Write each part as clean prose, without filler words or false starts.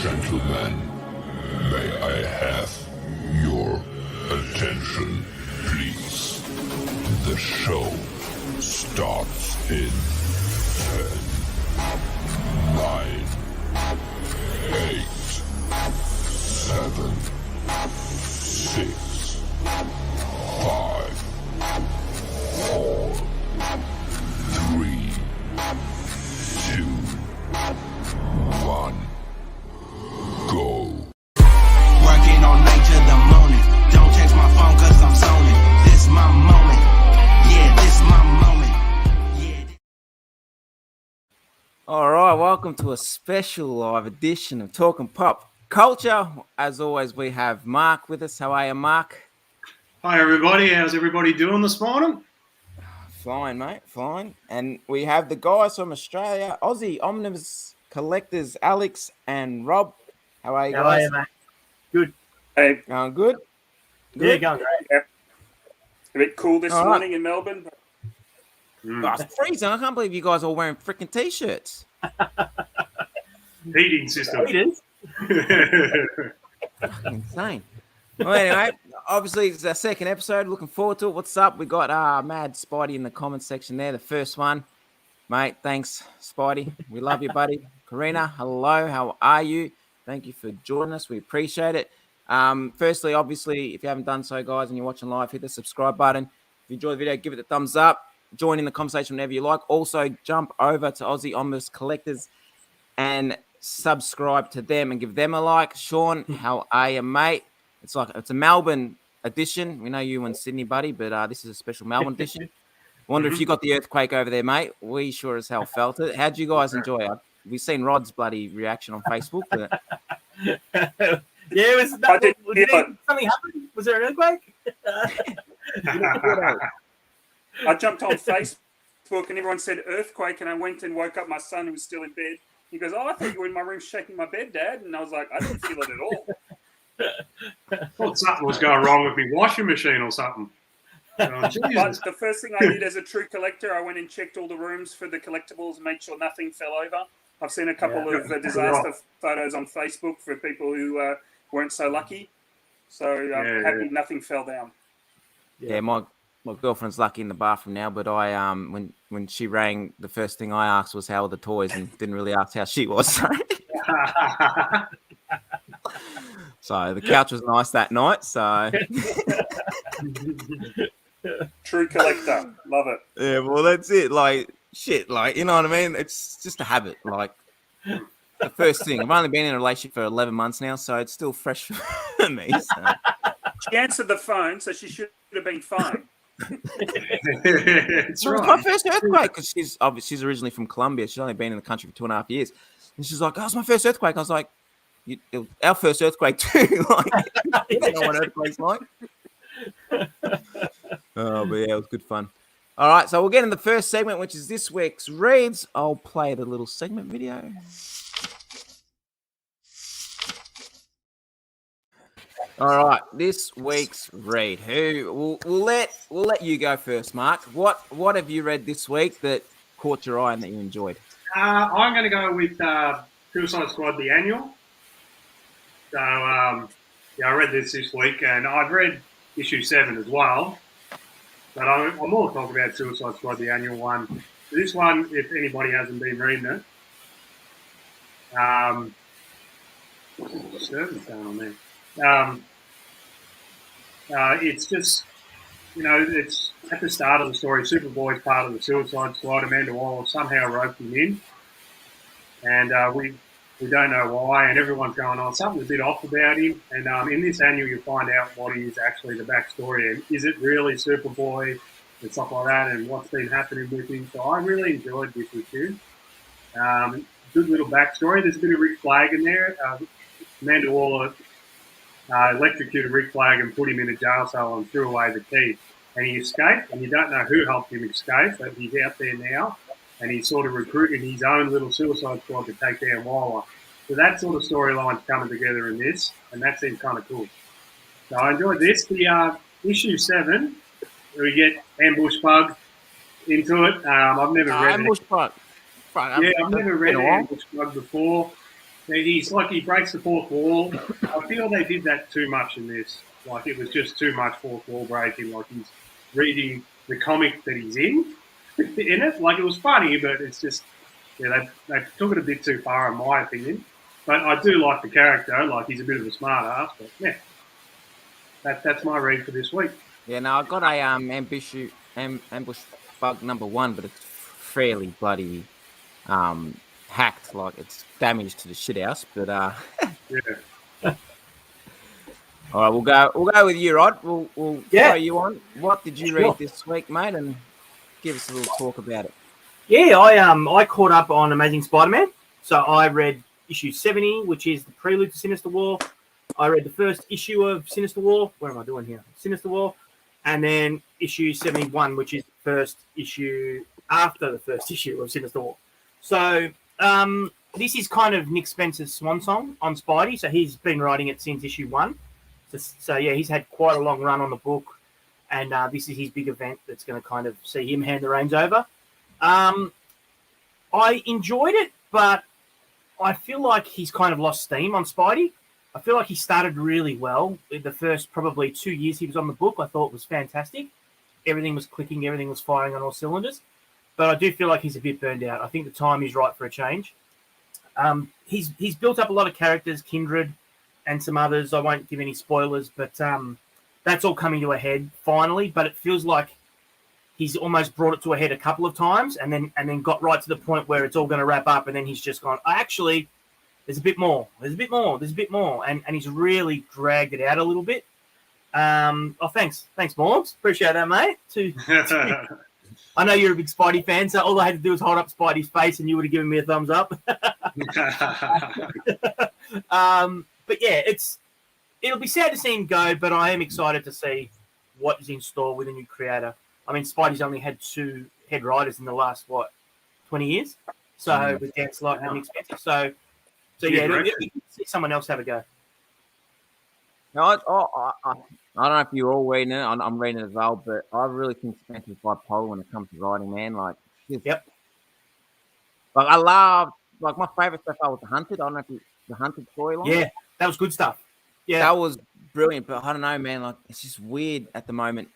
Gentlemen, may I have your attention, please? The show starts in 10, 9, 8, 7, 6, 5, 4, 3, 2, 1. Go. Working all night till the morning. Don't text my phone cause I'm zoning. This my moment. Yeah, this my moment. Yeah. All right, welcome to a special live edition of Talking Pop Culture. As always, we have Mark with us. How are you, Mark? Hi everybody, how's everybody doing this morning? Fine, mate, fine. And we have the guys from Australia, Aussie Omnibus collectors, Alex and Rob. How are you How guys? are you, mate? Good. Hey, Going good? Yeah, going great. a bit cool this All right. morning in Melbourne. Oh, it's freezing. I can't believe you guys are all wearing freaking t-shirts. Heating system. It is. Insane. Well, anyway, obviously it's our second episode. Looking forward to it. What's up? We got Mad Spidey in the comments section there. The first one, mate. Thanks, Spidey. We love you, buddy. Karina, hello. How are you? Thank you for joining us. We appreciate it. Firstly, obviously, if you haven't done so, guys, and you're watching live, hit the subscribe button. If you enjoy the video, give it a thumbs up. Join in the conversation whenever you like. Also, jump over to Aussie Omnibus Collectors and subscribe to them and give them a like. Sean, how are you, mate? It's a Melbourne edition. We know you in Sydney, buddy, but this is a special Melbourne edition. Wonder if you got the earthquake over there, mate. We sure as hell felt it. How'd you guys enjoy it? We've seen Rod's bloody reaction on Facebook. But... Yeah, it was. Something happened? Was there an earthquake? I jumped on Facebook and everyone said earthquake, and I went and woke up my son who was still in bed. He goes, "Oh, I thought you were in my room shaking my bed, Dad." And I was like, "I didn't feel it at all." Thought something was going wrong with my washing machine or something. Oh, Jesus. But the first thing I did as a true collector, I went and checked all the rooms for the collectibles and made sure nothing fell over. I've seen a couple of disaster photos on Facebook for people who weren't so lucky. So I'm happy nothing fell down. Yeah, my girlfriend's lucky in the bathroom now, but I when she rang, the first thing I asked was how were the toys, and didn't really ask how she was. So the couch was nice that night. So True collector, love it. yeah, well that's it. Like shit, like you know what I mean. It's just a habit. Like the first thing. I've only been in a relationship for 11 months now, so it's still fresh for me. So. She answered the phone, so she should have been fine. It's It was right. my first earthquake because she's originally from Colombia. She's only been in the country for 2.5 years, and she's like, "Oh, it's my first earthquake." I was like, it was our first earthquake too. Like, you don't know what earthquake's like. Oh, but yeah, it was good fun. All right, so we'll get in the first segment, which is this week's reads. I'll play the little segment video. All right, this week's read. We'll let you go first, Mark. What have you read this week that caught your eye and that you enjoyed? I'm going to go with Suicide Squad, the annual. So, I read this week, and I've read issue 7 as well. But I'm more talking about Suicide Squad, the annual one. This one, if anybody hasn't been reading it, disturbance going on there. It's just, it's at the start of the story. Superboy's part of the Suicide Squad. Amanda Waller somehow roped him in, and we don't know why. And everyone's going on something's a bit off about him. And in this annual, you find out what is actually the backstory, and is it really Superboy and stuff like that, and what's been happening with him. So I really enjoyed this issue. Good little backstory. There's a bit of Rick Flag in there. Amanda Waller electrocuted Rick Flag and put him in a jail cell and threw away the key. And he escaped, and you don't know who helped him escape, but he's out there now, and he's sort of recruiting his own little Suicide Squad to take down Waller. So that sort of storyline's coming together in this, and that seems kind of cool. So I enjoyed this. The issue 7, we get Ambush Bug into it. I've never read Ambush Bug. I've never read Ambush Bug before. He's like he breaks the fourth wall. I feel they did that too much in this. Like it was just too much fourth wall breaking. Like he's reading the comic that he's in it. Like it was funny, but it's just they took it a bit too far in my opinion. But I do like the character. Like he's a bit of a smart ass. But yeah, that's my read for this week. Yeah, no, I got a ambush bug number 1, but it's fairly bloody hacked. Like it's damaged to the shit house. But Yeah. all right, we'll go with you, Rod. We'll throw you on. What did you Sure. read this week, mate? And give us a little talk about it. Yeah, I caught up on Amazing Spider-Man. So I read issue 70, which is the prelude to Sinister War. I read the first issue of Sinister War. What am I doing here? Sinister War. And then issue 71, which is the first issue after the first issue of Sinister War. So this is kind of Nick Spencer's swan song on Spidey. So he's been writing it since issue 1. So yeah, he's had quite a long run on the book. And this is his big event that's going to kind of see him hand the reins over. I enjoyed it, but I feel like he's kind of lost steam on Spidey. I feel like he started really well. The first probably 2 years he was on the book, I thought was fantastic. Everything was clicking, everything was firing on all cylinders. But I do feel like he's a bit burned out. I think the time is right for a change. He's built up a lot of characters, Kindred and some others. I won't give any spoilers, but that's all coming to a head finally. But it feels like he's almost brought it to a head a couple of times and then got right to the point where it's all going to wrap up, and then he's just gone, actually, there's a bit more. And he's really dragged it out a little bit. Thanks, Morgs. Appreciate that, mate. I know you're a big Spidey fan, so all I had to do was hold up Spidey's face and you would have given me a thumbs up. But yeah, it'll be sad to see him go, but I am excited to see what is in store with a new creator. I mean, Spidey's only had 2 head writers in the last, 20 years? So with Dan Slott and Nick Spencer. So yeah, it'll see someone else have a go. No, I don't know if you're all reading it. I'm reading it as well, but I really think Spencer's bipolar when it comes to writing, man. Like, Yep. Like I love, like my favorite stuff was The Hunted. I don't know if the Hunted storyline. Yeah, that was good stuff. Yeah, that was brilliant. But I don't know, man. Like it's just weird at the moment.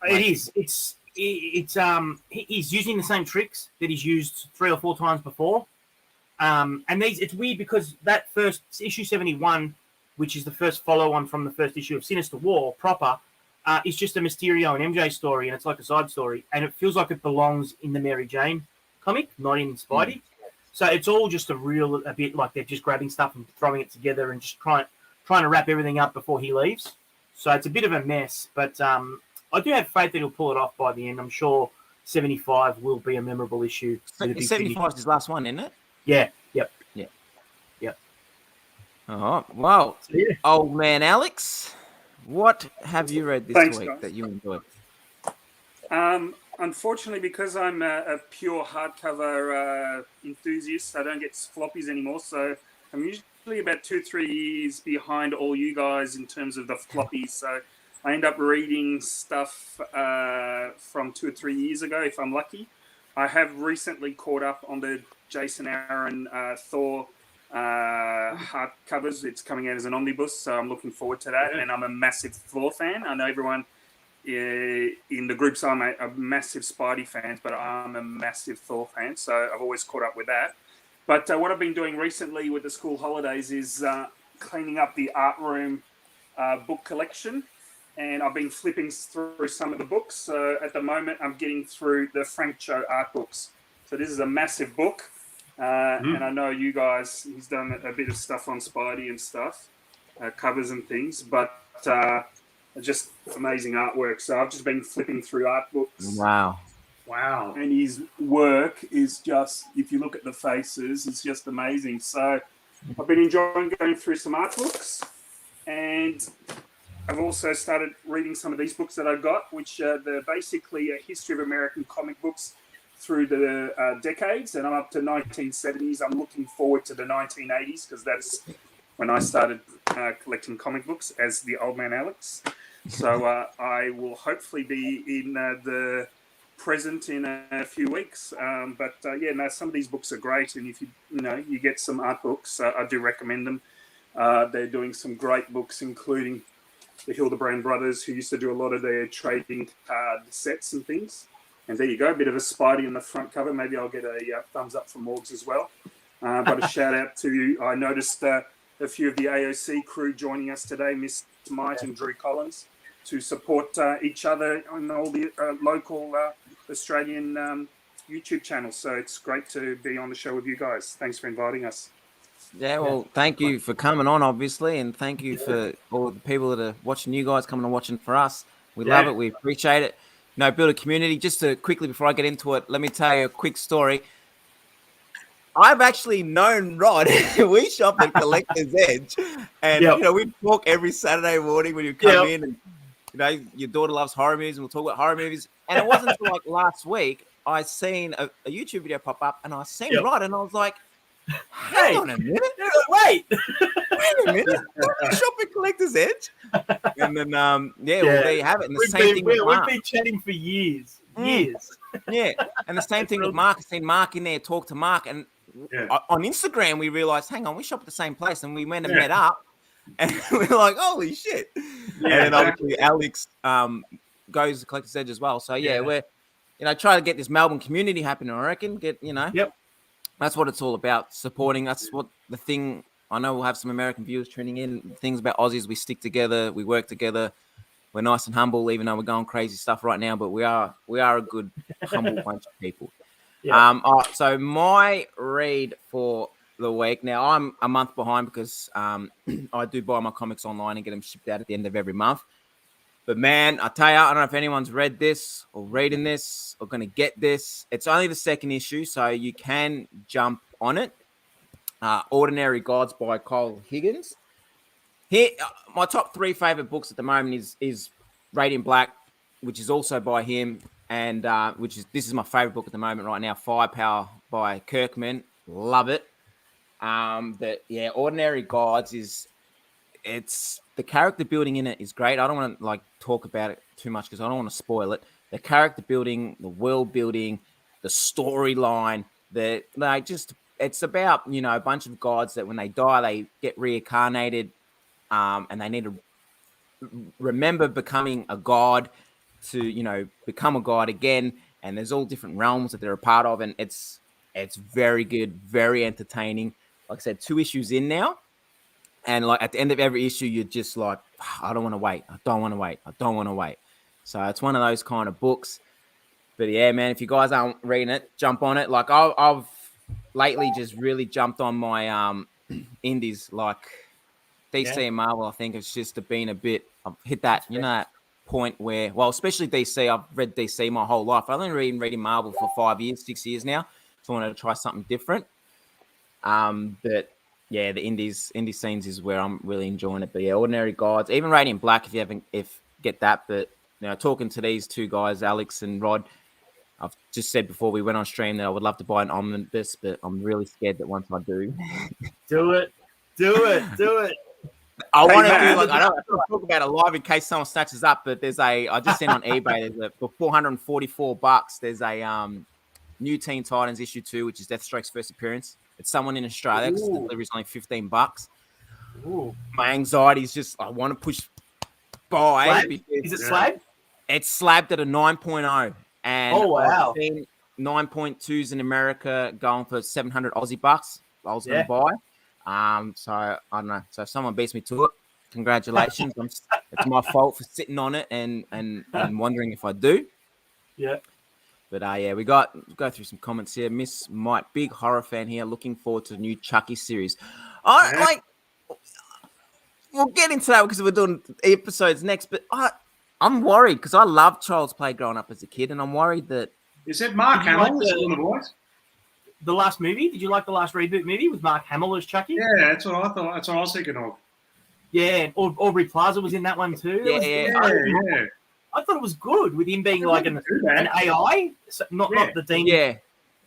It is. It's he's using the same tricks that he's used 3 or 4 times before. And it's weird because that first issue 71, which is the first follow-on from the first issue of Sinister War proper, is just a Mysterio and MJ story, and it's like a side story, and it feels like it belongs in the Mary Jane comic, not in Spidey. So it's all just a bit like they're just grabbing stuff and throwing it together and just trying to wrap everything up before he leaves. So it's a bit of a mess, but I do have faith that he'll pull it off by the end. I'm sure 75 will be a memorable issue. 75 is his last one, isn't it? Yeah. Yep. Yeah. Yep. Oh, well, So, yeah. old man Alex, what have you read this week guys. that you enjoyed? Unfortunately, because I'm a pure hardcover enthusiast, I don't get floppies anymore. So I'm usually about 2-3 years behind all you guys in terms of the floppies. So I end up reading stuff from 2 or 3 years ago if I'm lucky. I have recently caught up on the Jason Aaron Thor hardcovers. It's coming out as an omnibus, so I'm looking forward to that. And I'm a massive Thor fan. I know everyone in the groups are massive Spidey fans, but I'm a massive Thor fan, so I've always caught up with that. But what I've been doing recently with the school holidays is cleaning up the art room book collection, and I've been flipping through some of the books. So at the moment, I'm getting through the Frank Cho art books. So this is a massive book, and I know you guys, he's done a bit of stuff on Spidey and stuff, covers and things, but just amazing artwork. So I've just been flipping through art books. Wow. And his work is just, if you look at the faces, it's just amazing. So I've been enjoying going through some art books, and I've also started reading some of these books that I've got, which they're basically a history of American comic books through the decades, and I'm up to 1970s. I'm looking forward to the 1980s because that's when I started collecting comic books as the old man Alex. So I will hopefully be in the present in a few weeks. But some of these books are great, and if you get some art books, I do recommend them. They're doing some great books, including the Hildebrand brothers, who used to do a lot of their trading card sets and things. And there you go, a bit of a Spidey on the front cover. Maybe I'll get a thumbs up from Morgs as well. But a shout out to, I noticed a few of the AOC crew joining us today, Miss Might and Drew Collins, to support each other on all the local Australian YouTube channels. So it's great to be on the show with you guys. Thanks for inviting us. Yeah, well, thank you for coming on, obviously, and thank you for all the people that are watching you guys, coming and watching for us. We love it. We appreciate it. Build a community. Just to quickly, before I get into it, let me tell you a quick story. I've actually known Rod. We shop at Collector's Edge, and we talk every Saturday morning when you come in, and your daughter loves horror movies, and we'll talk about horror movies. And it wasn't until like last week I seen a YouTube video pop up, and I seen Rod, and I was like, hang on a minute. Wait a minute. Shop at Collector's Edge. And then, well, there you have it. And the same thing with Mark. We've been chatting for years. Yeah. And the same thing with Mark. I've seen Mark in there, talk to Mark. And on Instagram, we realized, hang on, we shop at the same place. And we went and met up. And we were like, holy shit. And then obviously Alex goes to Collector's Edge as well. So, we're, try to get this Melbourne community happening, I reckon. Yep. That's what it's all about, supporting. That's what the thing. I know we'll have some American viewers tuning in. Things about Aussies, we stick together, we work together. We're nice and humble, even though we're going crazy stuff right now. But we are a good, humble bunch of people. Yeah. All right, so my read for the week. Now I'm a month behind because I do buy my comics online and get them shipped out at the end of every month. But man, I tell you, I don't know if anyone's read this or reading this or going to get this. It's only the second issue, so you can jump on it. Ordinary Gods by Kyle Higgins. Here, my top 3 favorite books at the moment is Radiant Black, which is also by him, and this is my favorite book at the moment right now. Firepower by Kirkman, love it. But yeah, Ordinary Gods it's the character building in it is great. I don't want to talk about it too much because I don't want to spoil it. The character building, the world building, the storyline, it's about a bunch of gods that when they die they get reincarnated, and they need to remember becoming a god to become a god again. And there's all different realms that they're a part of, and it's very good, very entertaining. Like I said, 2 issues in now. And at the end of every issue, you're just like, I don't want to wait. I don't want to wait. I don't want to wait. So it's one of those kind of books. But yeah, man, if you guys aren't reading it, jump on it. Like I've lately just really jumped on my indies, like DC and Marvel. I think it's just been a bit. I've hit that, that point where, well, especially DC. I've read DC my whole life. I've only been reading Marvel for 5 years, 6 years now. So I wanted to try something different. But yeah, the indie scenes is where I'm really enjoying it. But yeah, Ordinary Gods, even Radiant Black, if get that. But talking to these 2 guys, Alex and Rod, I've just said before we went on stream that I would love to buy an omnibus, but I'm really scared that once I do, do it. I want to do I don't talk about it live in case someone snatches up. But I just seen on eBay for $444. There's a new Teen Titans issue 2, which is Deathstroke's first appearance. It's someone in Australia because the delivery is only $15. Ooh. My anxiety is just I want to push buy. Is it slabbed? It's slabbed at a 9.0. And wow. I've seen 9.2s in America going for 700 Aussie bucks. I was going to buy. So I don't know. So if someone beats me to it, congratulations. It's my fault for sitting on it and wondering if I do. Yeah. But we go through some comments here. Miss Mike, big horror fan here, looking forward to the new Chucky series. We'll get into that because we're doing episodes next. But I'm worried because I loved Child's Play growing up as a kid, and I'm worried that. Is that Mark Hamill on the voice? The last movie? Did you like the last reboot movie with Mark Hamill as Chucky? Yeah, that's what I thought. That's what I was thinking of. Yeah, Aubrey Plaza was in that one too. Yeah. I thought it was good with him being like an AI, not the demon.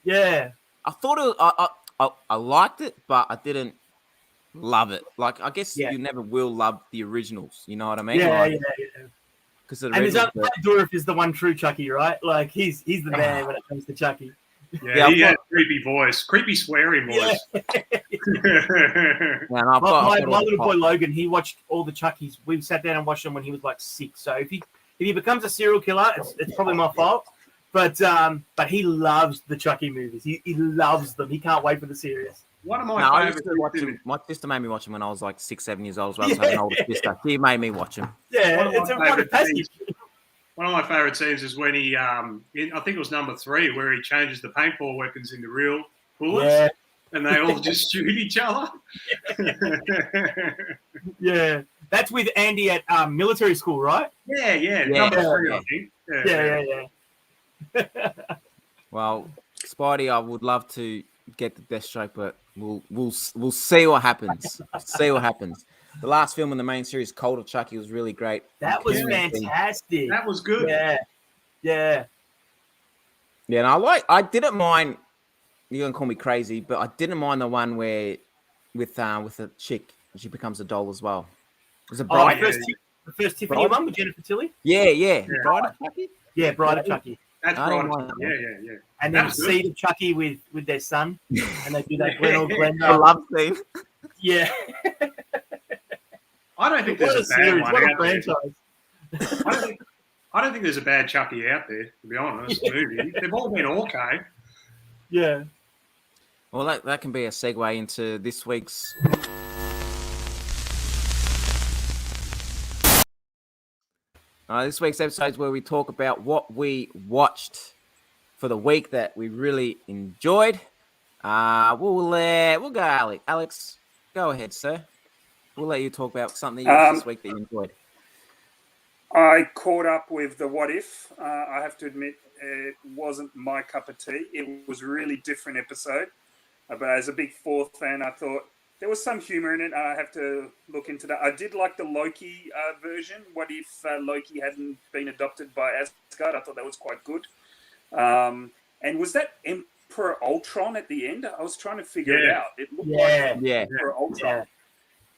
Yeah. I thought I liked it, but I didn't love it. Like I guess you never will love the originals. You know what I mean? Yeah, Because because of the And there's Red Matt Dourif is the one true Chucky, right? Like he's the man when it comes to Chucky. Yeah, he had a creepy voice, creepy swearing voice. Man, I've got My all the little boy pop. Logan, he watched all the Chuckies. We sat down and watched them when he was like 6. So if he becomes a serial killer, it's probably my fault. But he loves the Chucky movies. He loves them. He can't wait for the series. One of my No, I used to favorite watch him. My sister made me watch him when I was like 6, 7 years old. As well. I have an older sister. She made me watch him. Yeah, One of it's my a rite of favourite passage. One of my favourite scenes is when he, I think it was number 3, where he changes the paintball weapons into real bullets, Yeah, and they all just shoot each other. yeah. That's with Andy at military school, right? yeah, Yeah. number 3, I think. Yeah. Well, Spidey, I would love to get the Deathstroke, but we'll see what happens. See what happens. The last film in the main series, Cult of Chucky, was really great. That was Yeah. fantastic. That was good. Yeah. Yeah, and I didn't mind. You're gonna call me crazy, but I didn't mind the one where with a chick, she becomes a doll as well. Was it Oh, Bride? the first Tiffany one with Jennifer Tilly? Yeah. Bride of Chucky? Yeah, Bride of Chucky. That's I don't right. mind that one. Yeah. And That then was good. Seed of Chucky with their son. And they do that Glen. I love Steve. Yeah. I don't think What there's a a bad series. one What a out there. franchise. I don't think there's a bad Chucky out there, to be honest. Movie. They've all been okay. Yeah. Well, that can be a segue into this week's. This week's episode is where we talk about what we watched for the week that we really enjoyed. We'll go, Alex. Alex, go ahead, sir. We'll let you talk about something you watched this week that you enjoyed. I caught up with the What If. I have to admit, it wasn't my cup of tea. It was a really different episode. But as a big Thor fan, I thought there was some humor in it. I have to look into that. I did like the Loki version. What if Loki hadn't been adopted by Asgard? I thought that was quite good. And was that Emperor Ultron at the end? I was trying to figure it out. It looked like Emperor Ultron. Yeah.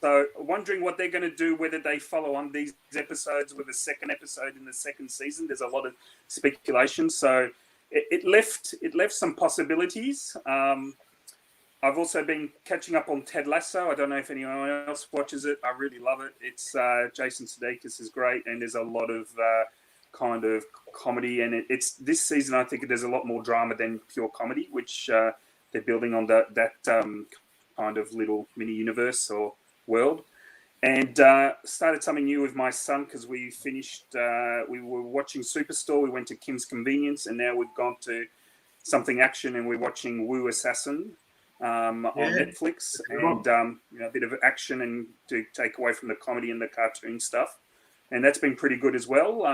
So wondering what they're going to do, whether they follow on these episodes with a second episode in the second season. There's a lot of speculation. So it left some possibilities. I've also been catching up on Ted Lasso. I don't know if anyone else watches it. I really love it. It's Jason Sudeikis is great, and there's a lot of kind of comedy. And it's this season, I think there's a lot more drama than pure comedy, which they're building on that kind of little mini universe or world. And started something new with my son because we finished. We were watching Superstore. We went to Kim's Convenience, and now we've gone to something action, and we're watching Wu Assassin. On Netflix, and a bit of action and to take away from the comedy and the cartoon stuff, and that's been pretty good as well.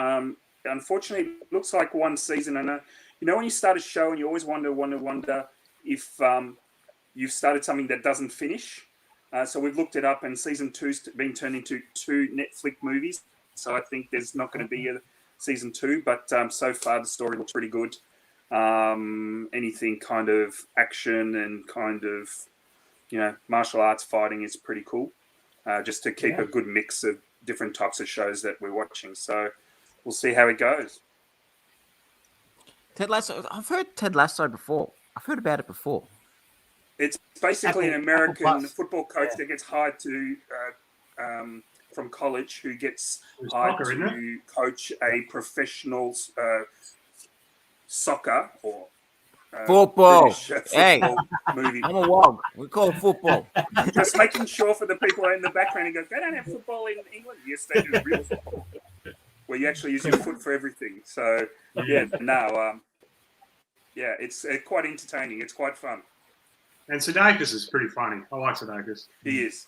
Unfortunately, it looks like one season, and when you start a show and you always wonder if you've started something that doesn't finish. So we've looked it up, and season 2's been turned into 2 Netflix movies. So I think there's not going to be a season 2, but so far the story looks pretty good. Anything kind of action and kind of, martial arts fighting is pretty cool. Just to keep a good mix of different types of shows that we're watching. So we'll see how it goes. Ted Lasso. I've heard Ted Lasso before. I've heard about it before. It's basically an American football coach that gets hired to from college, who gets hired to coach a professional soccer or football. Football movie. I'm a wog. We call it football. Just making sure for the people in the background and go, they don't have football in England. Yes, they do real football, where you actually use your foot for everything. So it's quite entertaining. It's quite fun. And Sudeikis is pretty funny. I like Sudeikis. He is.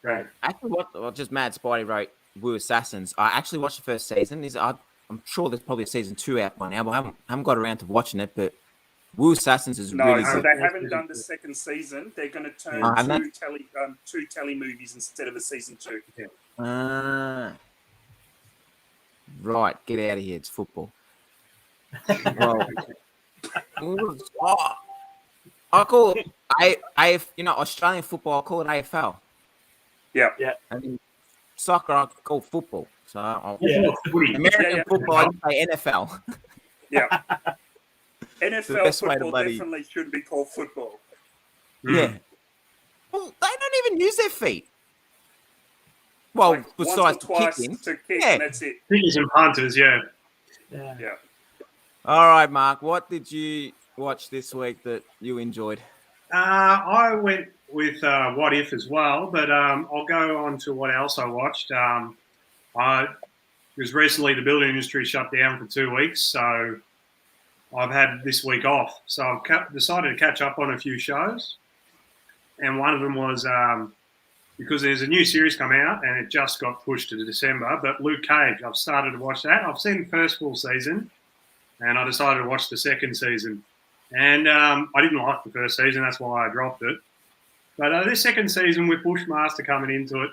Great. Actually, just Mad Spidey wrote Wu Assassins. I actually watched the first season. I'm sure there's probably a season 2 out by now, but I haven't got around to watching it. But Wu Assassins is really good. No, they haven't done the second season. They're going to turn two telly movies instead of a season 2. Yeah. Right, get out of here. It's football. Well, I call it Australian football. I call it AFL. Yeah. I mean, soccer I call football. So I'll, Yeah. Footy. American football, I say NFL. Yeah. the NFL best way to football bloody- definitely should be called football. Yeah. Well, they don't even use their feet. Well, Like besides once or twice kicking. to kick, Yeah. and that's it. Kickers and punters, yeah. Yeah. Yeah. All right, Mark. What did you watch this week that you enjoyed? I went with What If as well, but I'll go on to what else I watched. Because recently the building industry shut down for 2 weeks, so I've had this week off. So I've decided to catch up on a few shows, and one of them was because there's a new series come out and it just got pushed to December. But Luke Cage, I've started to watch that. I've seen the first full season, and I decided to watch the second season. And I didn't like the first season, that's why I dropped it. But this second season with Bushmaster coming into it,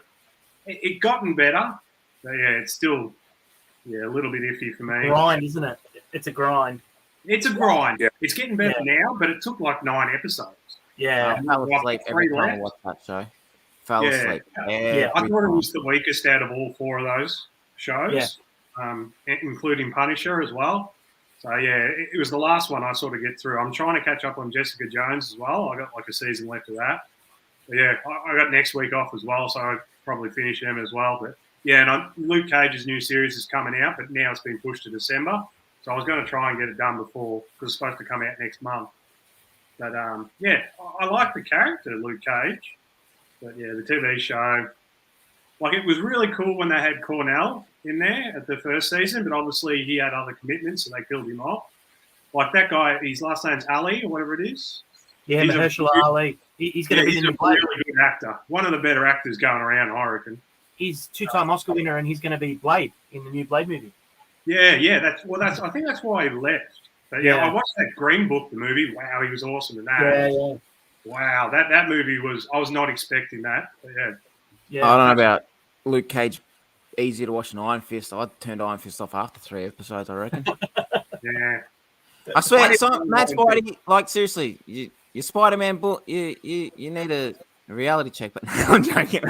it gotten better. But yeah, it's still a little bit iffy for me. Grind, isn't it? It's a grind. It's a grind. Yeah. It's getting better now, but it took like 9 episodes. Yeah. I fell asleep every time I watched that show. Fell asleep. Yeah. I thought it was the weakest out of all 4 of those shows, including Punisher as well. So, yeah, it was the last one I sort of get through. I'm trying to catch up on Jessica Jones as well. I got like a season left of that. But, yeah, I got next week off as well, so I'll probably finish them as well. But, yeah, and Luke Cage's new series is coming out, but now it's been pushed to December. So I was going to try and get it done before, because it's supposed to come out next month. But, yeah, I like the character, Luke Cage. But, yeah, the TV show, like, it was really cool when they had Cornell in there at the first season, but obviously he had other commitments, so they killed him off. Like that guy, his last name's Ali, or whatever it is. Yeah, He's Mahershala Ali. He's going to be he's the a new Blade. really good actor. One of the better actors going around, I reckon. He's 2-time Oscar winner, and he's going to be Blade in the new Blade movie. Yeah, that's. I think that's why he left. But yeah, Yeah. I watched that Green Book, the movie. Wow, he was awesome in that. Yeah. Wow, that movie was. I was not expecting that. But yeah. I don't know about Luke Cage. Easier to watch an Iron Fist. I turned Iron Fist off after 3 episodes, I reckon. Yeah. I swear, Matt Spidey, like seriously, your Spider-Man book, you need a reality check. But I'm joking.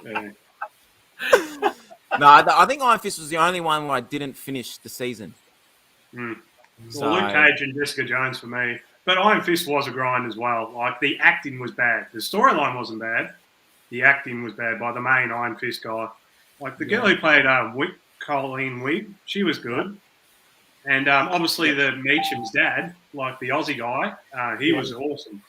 Yeah. No, I think Iron Fist was the only one where I didn't finish the season. Mm. So, Well, Luke Cage and Jessica Jones for me. But Iron Fist was a grind as well. Like, the acting was bad. The storyline wasn't bad. The acting was bad by the main Iron Fist guy. Like, the girl who played Colleen Wigg, she was good. And obviously the Meacham's dad, like the Aussie guy, he was awesome.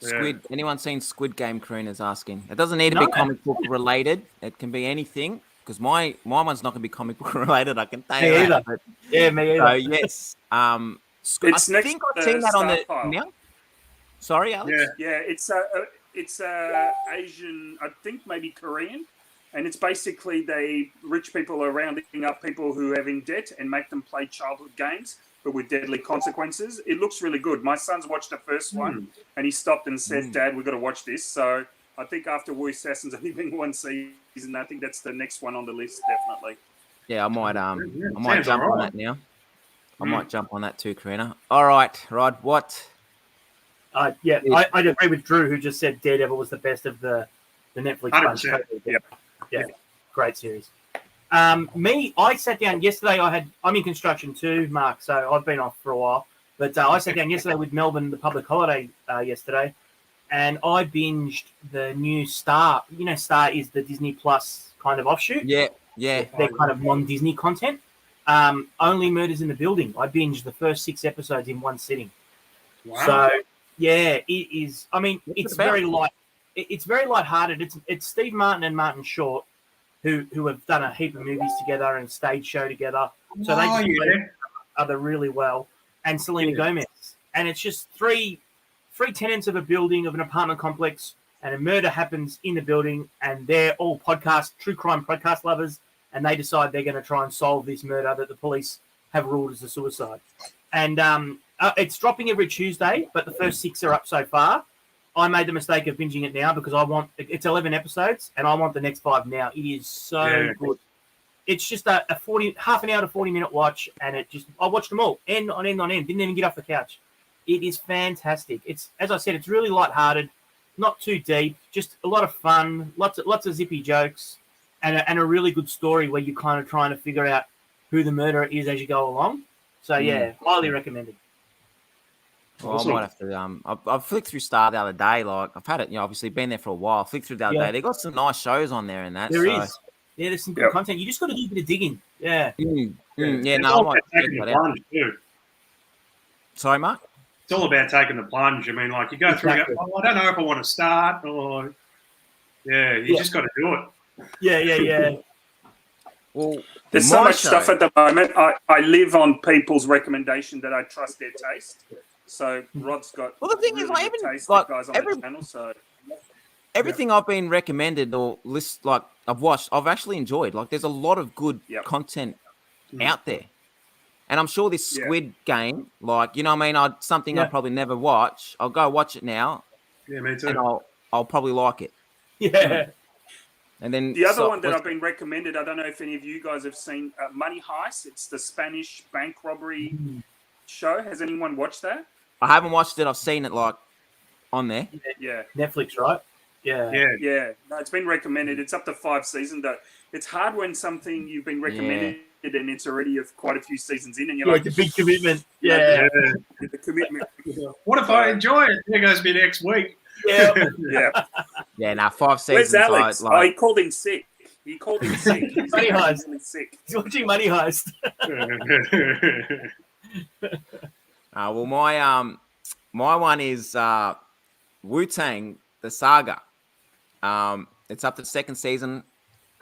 Squid. Anyone seen Squid Game? Crooners asking. It doesn't need to be comic book related. It can be anything. Because my one's not going to be comic book related. I can tell you Me that. either. Yeah, me either. So yes, I It's next think to I've seen that on the Starfire. now. Sorry, Alex. Yeah. Yeah, it's Asian, I think maybe Korean, and it's basically rich people are rounding up people who have in debt and make them play childhood games, but with deadly consequences. It looks really good. My son's watched the first one, and he stopped and said, "Dad, we've got to watch this." So I think after Wu Assassin's only been 1 season, I think that's the next one on the list, definitely. Yeah, I might sounds jump on alright. that now. I might jump on that too, Karina. All right, Rod. What? I agree with Drew, who just said Daredevil was the best of the Netflix bunch. 100%. Yeah, great series. I sat down yesterday. I'm in construction too, Mark, so I've been off for a while. But I sat down yesterday with Melbourne, the public holiday yesterday, and I binged the new Star. You know, Star is the Disney Plus kind of offshoot. Yeah. They're kind of non-Disney content. Only Murders in the Building. I binged the first 6 episodes in one sitting. Wow. So yeah, it is. I mean, What's it's it about? very light. It's very lighthearted. It's Steve Martin and Martin Short who have done a heap of movies together and stage show together. So they just play each other really well. And Selena Gomez. And it's just three tenants of a building, of an apartment complex, and a murder happens in the building, and they're all true crime podcast lovers, and they decide they're going to try and solve this murder that the police have ruled as a suicide. And it's dropping every Tuesday, but the first 6 are up so far. I made the mistake of binging it now because it's 11 episodes, and I want the next 5 now. It is so good. It's just a half an hour to 40-minute watch, and I watched them all, end on end on end. Didn't even get off the couch. It is fantastic. It's, as I said, it's really lighthearted. not too deep, just a lot of fun, lots of zippy jokes, and a really good story where you're kind of trying to figure out who the murderer is as you go along. So yeah, highly recommended. Well, I might have to. I've flicked through Star the other day. Like I've had it, obviously been there for a while. Flicked through the other day. They got some nice shows on there and that. There is. Yeah, there's some good content. You just got to do a bit of digging. Yeah. Yeah. It's No, I all might about check taking the that out. plunge too. Sorry, Mark. It's all about taking the plunge. I mean, like you go through, Exactly. I don't know if I want to start or, you just got to do it. Yeah. Well, There's so much stuff at the moment. I live on people's recommendation that I trust their taste. So Rod's got Well, the thing is, really like, good even taste, like the guys on the channel. So everything I've been recommended or I've watched, I've actually enjoyed. Like, there's a lot of good content out there, and I'm sure this Squid Game, like, you know what I mean, something I'd probably never watch. I'll go watch it now. Yeah, me too. And I'll probably like it. Yeah. And then the other one that I've been recommended, I don't know if any of you guys have seen Money Heist. It's the Spanish bank robbery show. Has anyone watched that? I haven't watched it. I've seen it like on there. Yeah. Netflix, right? Yeah. No, it's been recommended. It's up to 5 seasons though. It's hard when something you've been recommended and it's already of quite a few seasons in, and you're like, the big commitment. Yeah. The commitment. What if I enjoy it? There goes me next week. Yeah. Yeah. Now 5 seasons. Where's Alex? He called in sick. He's Money Heist. really sick. He's watching Money Heist. Well, my one is Wu-Tang, the saga. It's up to the 2nd season,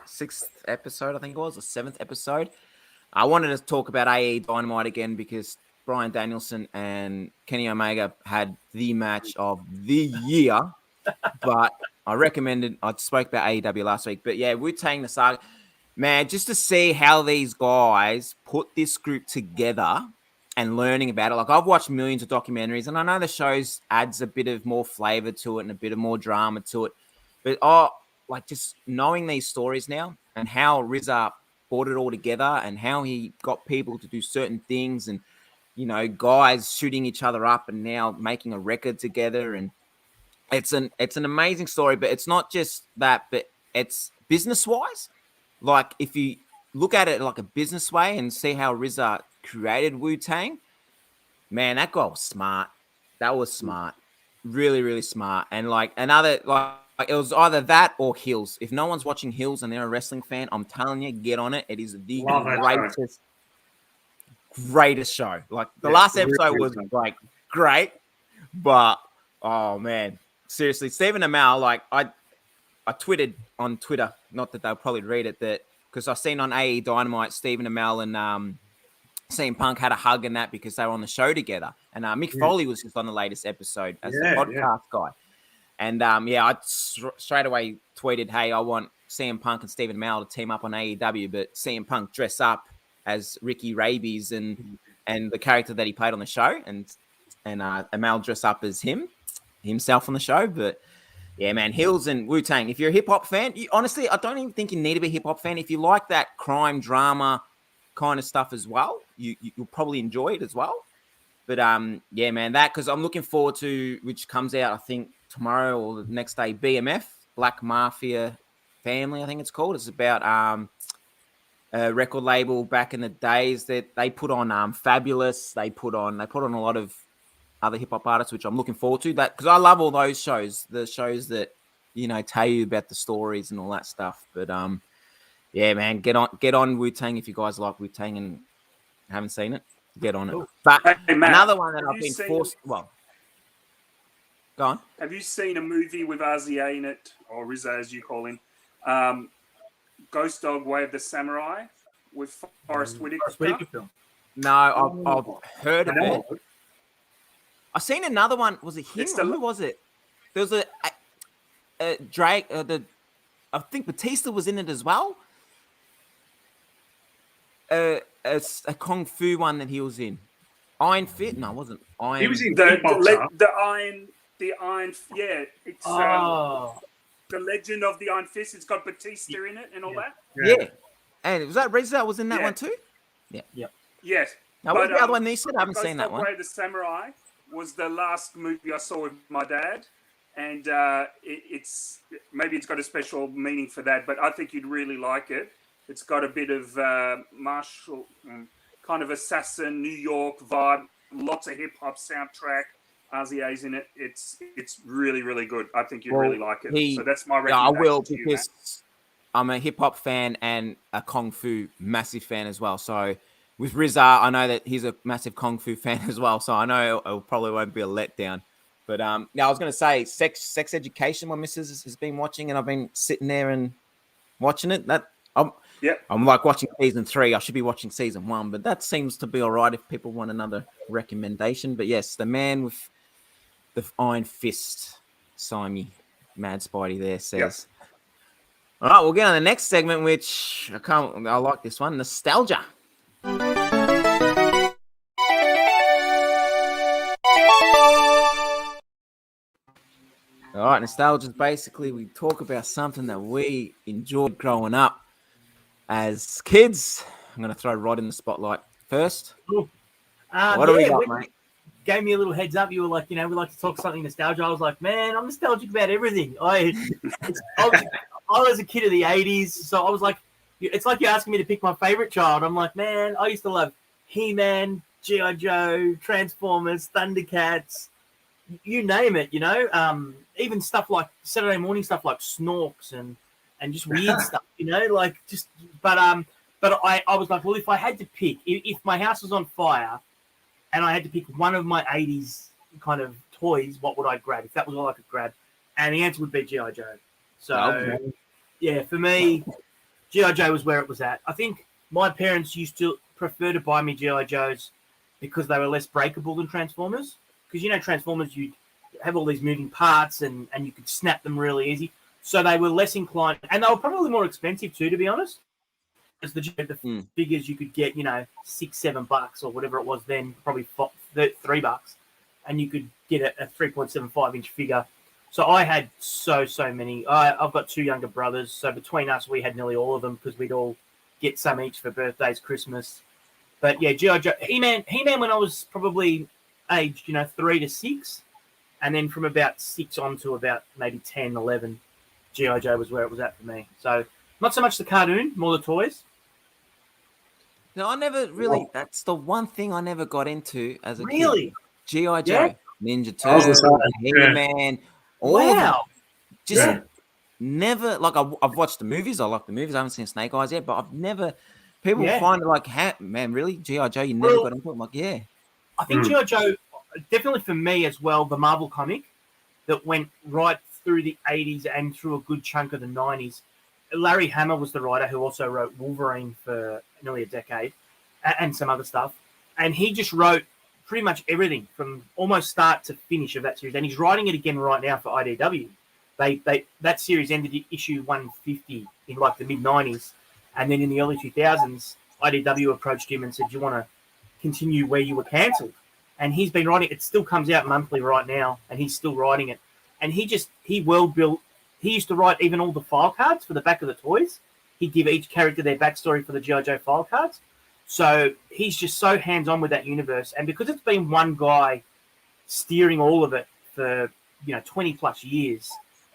6th episode, I think it was, or 7th episode. I wanted to talk about AE Dynamite again because Bryan Danielson and Kenny Omega had the match of the year. But I spoke about AEW last week. But yeah, Wu-Tang, the saga. Man, just to see how these guys put this group together and learning about it. Like, I've watched millions of documentaries, and I know the shows adds a bit of more flavor to it and a bit of more drama to it. But like, just knowing these stories now and how RZA brought it all together and how he got people to do certain things, and, you know, guys shooting each other up and now making a record together. And it's an amazing story, but it's not just that, but it's business-wise. Like, if you look at it like a business way and see how RZA created Wu-Tang, man, that guy was smart. That was smart. Really, really smart. And like another, like it was either that or Hills. If no one's watching Hills and they're a wrestling fan, I'm telling you, get on it. It is the greatest show. Like, the last episode was like great, but oh man, seriously, Stephen Amell, like I tweeted on Twitter, not that they'll probably read it, that because I've seen on AE Dynamite, Stephen Amell and CM Punk had a hug and that because they were on the show together. And Mick Foley was just on the latest episode as the podcast guy. And I straight away tweeted, hey, I want CM Punk and Stephen Amell to team up on AEW, but CM Punk dress up as Ricky Rabies and the character that he played on the show, and Amell dress up as himself on the show. But yeah, man, Hills and Wu-Tang. If you're a hip-hop fan, honestly, I don't even think you need to be a hip-hop fan. If you like that crime drama kind of stuff as well, you'll probably enjoy it as well. But yeah, man, that, because I'm looking forward to, which comes out, I think, tomorrow or the next day, BMF, Black Mafia Family, I think it's called. It's about a record label back in the days that they put on Fabulous. They put on a lot of other hip hop artists, which I'm looking forward to. That because I love all those shows, the shows that, you know, tell you about the stories and all that stuff. But yeah, man, get on Wu-Tang if you guys like Wu-Tang and haven't seen it. Get on it. But hey, Matt, another one that I've been forced. Well, go on. Have you seen a movie with RZA in it, or RZA as you call him? Ghost Dog: Way of the Samurai with Forrest Whitaker. No, I've heard of it. I've seen another one. Was it him? Who was it? There was a Drake. I think Batista was in it as well. It's a kung fu one that he was in. Iron Fist? No, it wasn't. Iron. He was in the Iron. Yeah, it's the Legend of the Iron Fist. It's got Batista in it and all that. Yeah. And was that RZA was in that one too? Yeah. Yes. Now, what's the other one they said? I haven't seen that one. Way of the Samurai was the last movie I saw with my dad, and it's maybe it's got a special meaning for that. But I think you'd really like it. It's got a bit of martial, kind of assassin New York vibe. Lots of hip hop soundtrack. RZA's in it. It's really, really good. I think you'd really like it. So that's my recommendation. Yeah, I will, to you, because Matt. I'm a hip hop fan and a Kung Fu massive fan as well. So with Rizza, I know that he's a massive Kung Fu fan as well. So I know it probably won't be a letdown. But now I was going to say sex education. My missus has been watching, and I've been sitting there and watching it. I'm like watching season 3. I should be watching season 1, but that seems to be all right if people want another recommendation. But yes, the man with the iron fist, Simey, Mad Spidey there says. Yep. All right, we'll get on the next segment, which I like this one, nostalgia. All right, nostalgia is basically we talk about something that we enjoyed growing up as kids. I'm going to throw Rod in the spotlight first. What do we got, mate? Gave me a little heads up. You were like, we like to talk something nostalgia. I was like, man, I'm nostalgic about everything. I was a kid of the 80s, so I was like, it's like you're asking me to pick my favorite child. I'm like, man, I used to love He-Man, G.I. Joe, Transformers, Thundercats, you name it, even stuff like Saturday morning stuff like Snorks and just weird stuff, like just, but I was like, well, if I had to pick, if my house was on fire and I had to pick one of my 80s kind of toys, what would I grab? If that was all I could grab. And the answer would be G.I. Joe. So, yeah, for me, G.I. Joe was where it was at. I think my parents used to prefer to buy me G.I. Joes because they were less breakable than Transformers. Because, Transformers, you'd have all these moving parts and you could snap them really easy. So they were less inclined. And they were probably more expensive too, to be honest. Because the figures you could get, $6-7 or whatever it was then, probably $3. And you could get a 3.75-inch figure. So I had so many. I've got 2 younger brothers. So between us, we had nearly all of them because we'd all get some each for birthdays, Christmas. But yeah, G.I. Joe. He-Man when I was probably aged, 3 to 6. And then from about 6 on to about maybe 10, 11, G.I. Joe was where it was at for me. So not so much the cartoon, more the toys. No, I never really, that's the one thing I never got into as a kid. Really? G.I. Joe, Ninja Turtles, He-Man, all of them. Just never, like I've watched the movies. I like the movies. I haven't seen Snake Eyes yet, but I've never, people find it like, man, really? G.I. Joe, you never got into it? I'm like, yeah. I think G.I. Joe, definitely for me as well, the Marvel comic that went right through the 80s and through a good chunk of the 90s. Larry Hama was the writer who also wrote Wolverine for nearly a decade and some other stuff. And he just wrote pretty much everything from almost start to finish of that series. And he's writing it again right now for IDW. That series ended at issue 150 in like the mid-90s. And then in the early 2000s, IDW approached him and said, do you want to continue where you were cancelled? And he's been writing, it still comes out monthly right now, and he's still writing it. And he world built, he used to write even all the file cards for the back of the toys. He'd give each character their backstory for the G.I. Joe file cards. So he's just so hands-on with that universe. And because it's been one guy steering all of it for, 20 plus years,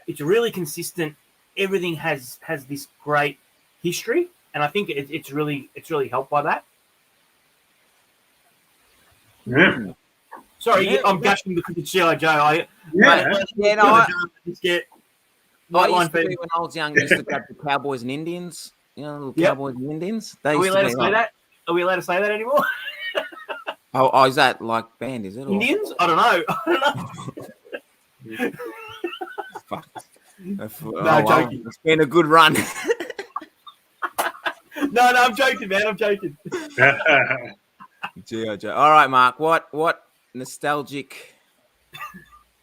it's really consistent. Everything has this great history. And I think it's really helped by that. Yeah. Sorry, I'm gushing because it's G.I. Joe. I used to be when I was young, used to grab the Cowboys and Indians. Little Cowboys and Indians. Are we allowed to say that? Are we allowed to say that anymore? Oh, is that like band, is it? Indians? I don't know. Fuck. Joking. It's been a good run. No, I'm joking, man. I'm joking. G.I. Joe. All right, Mark. What nostalgic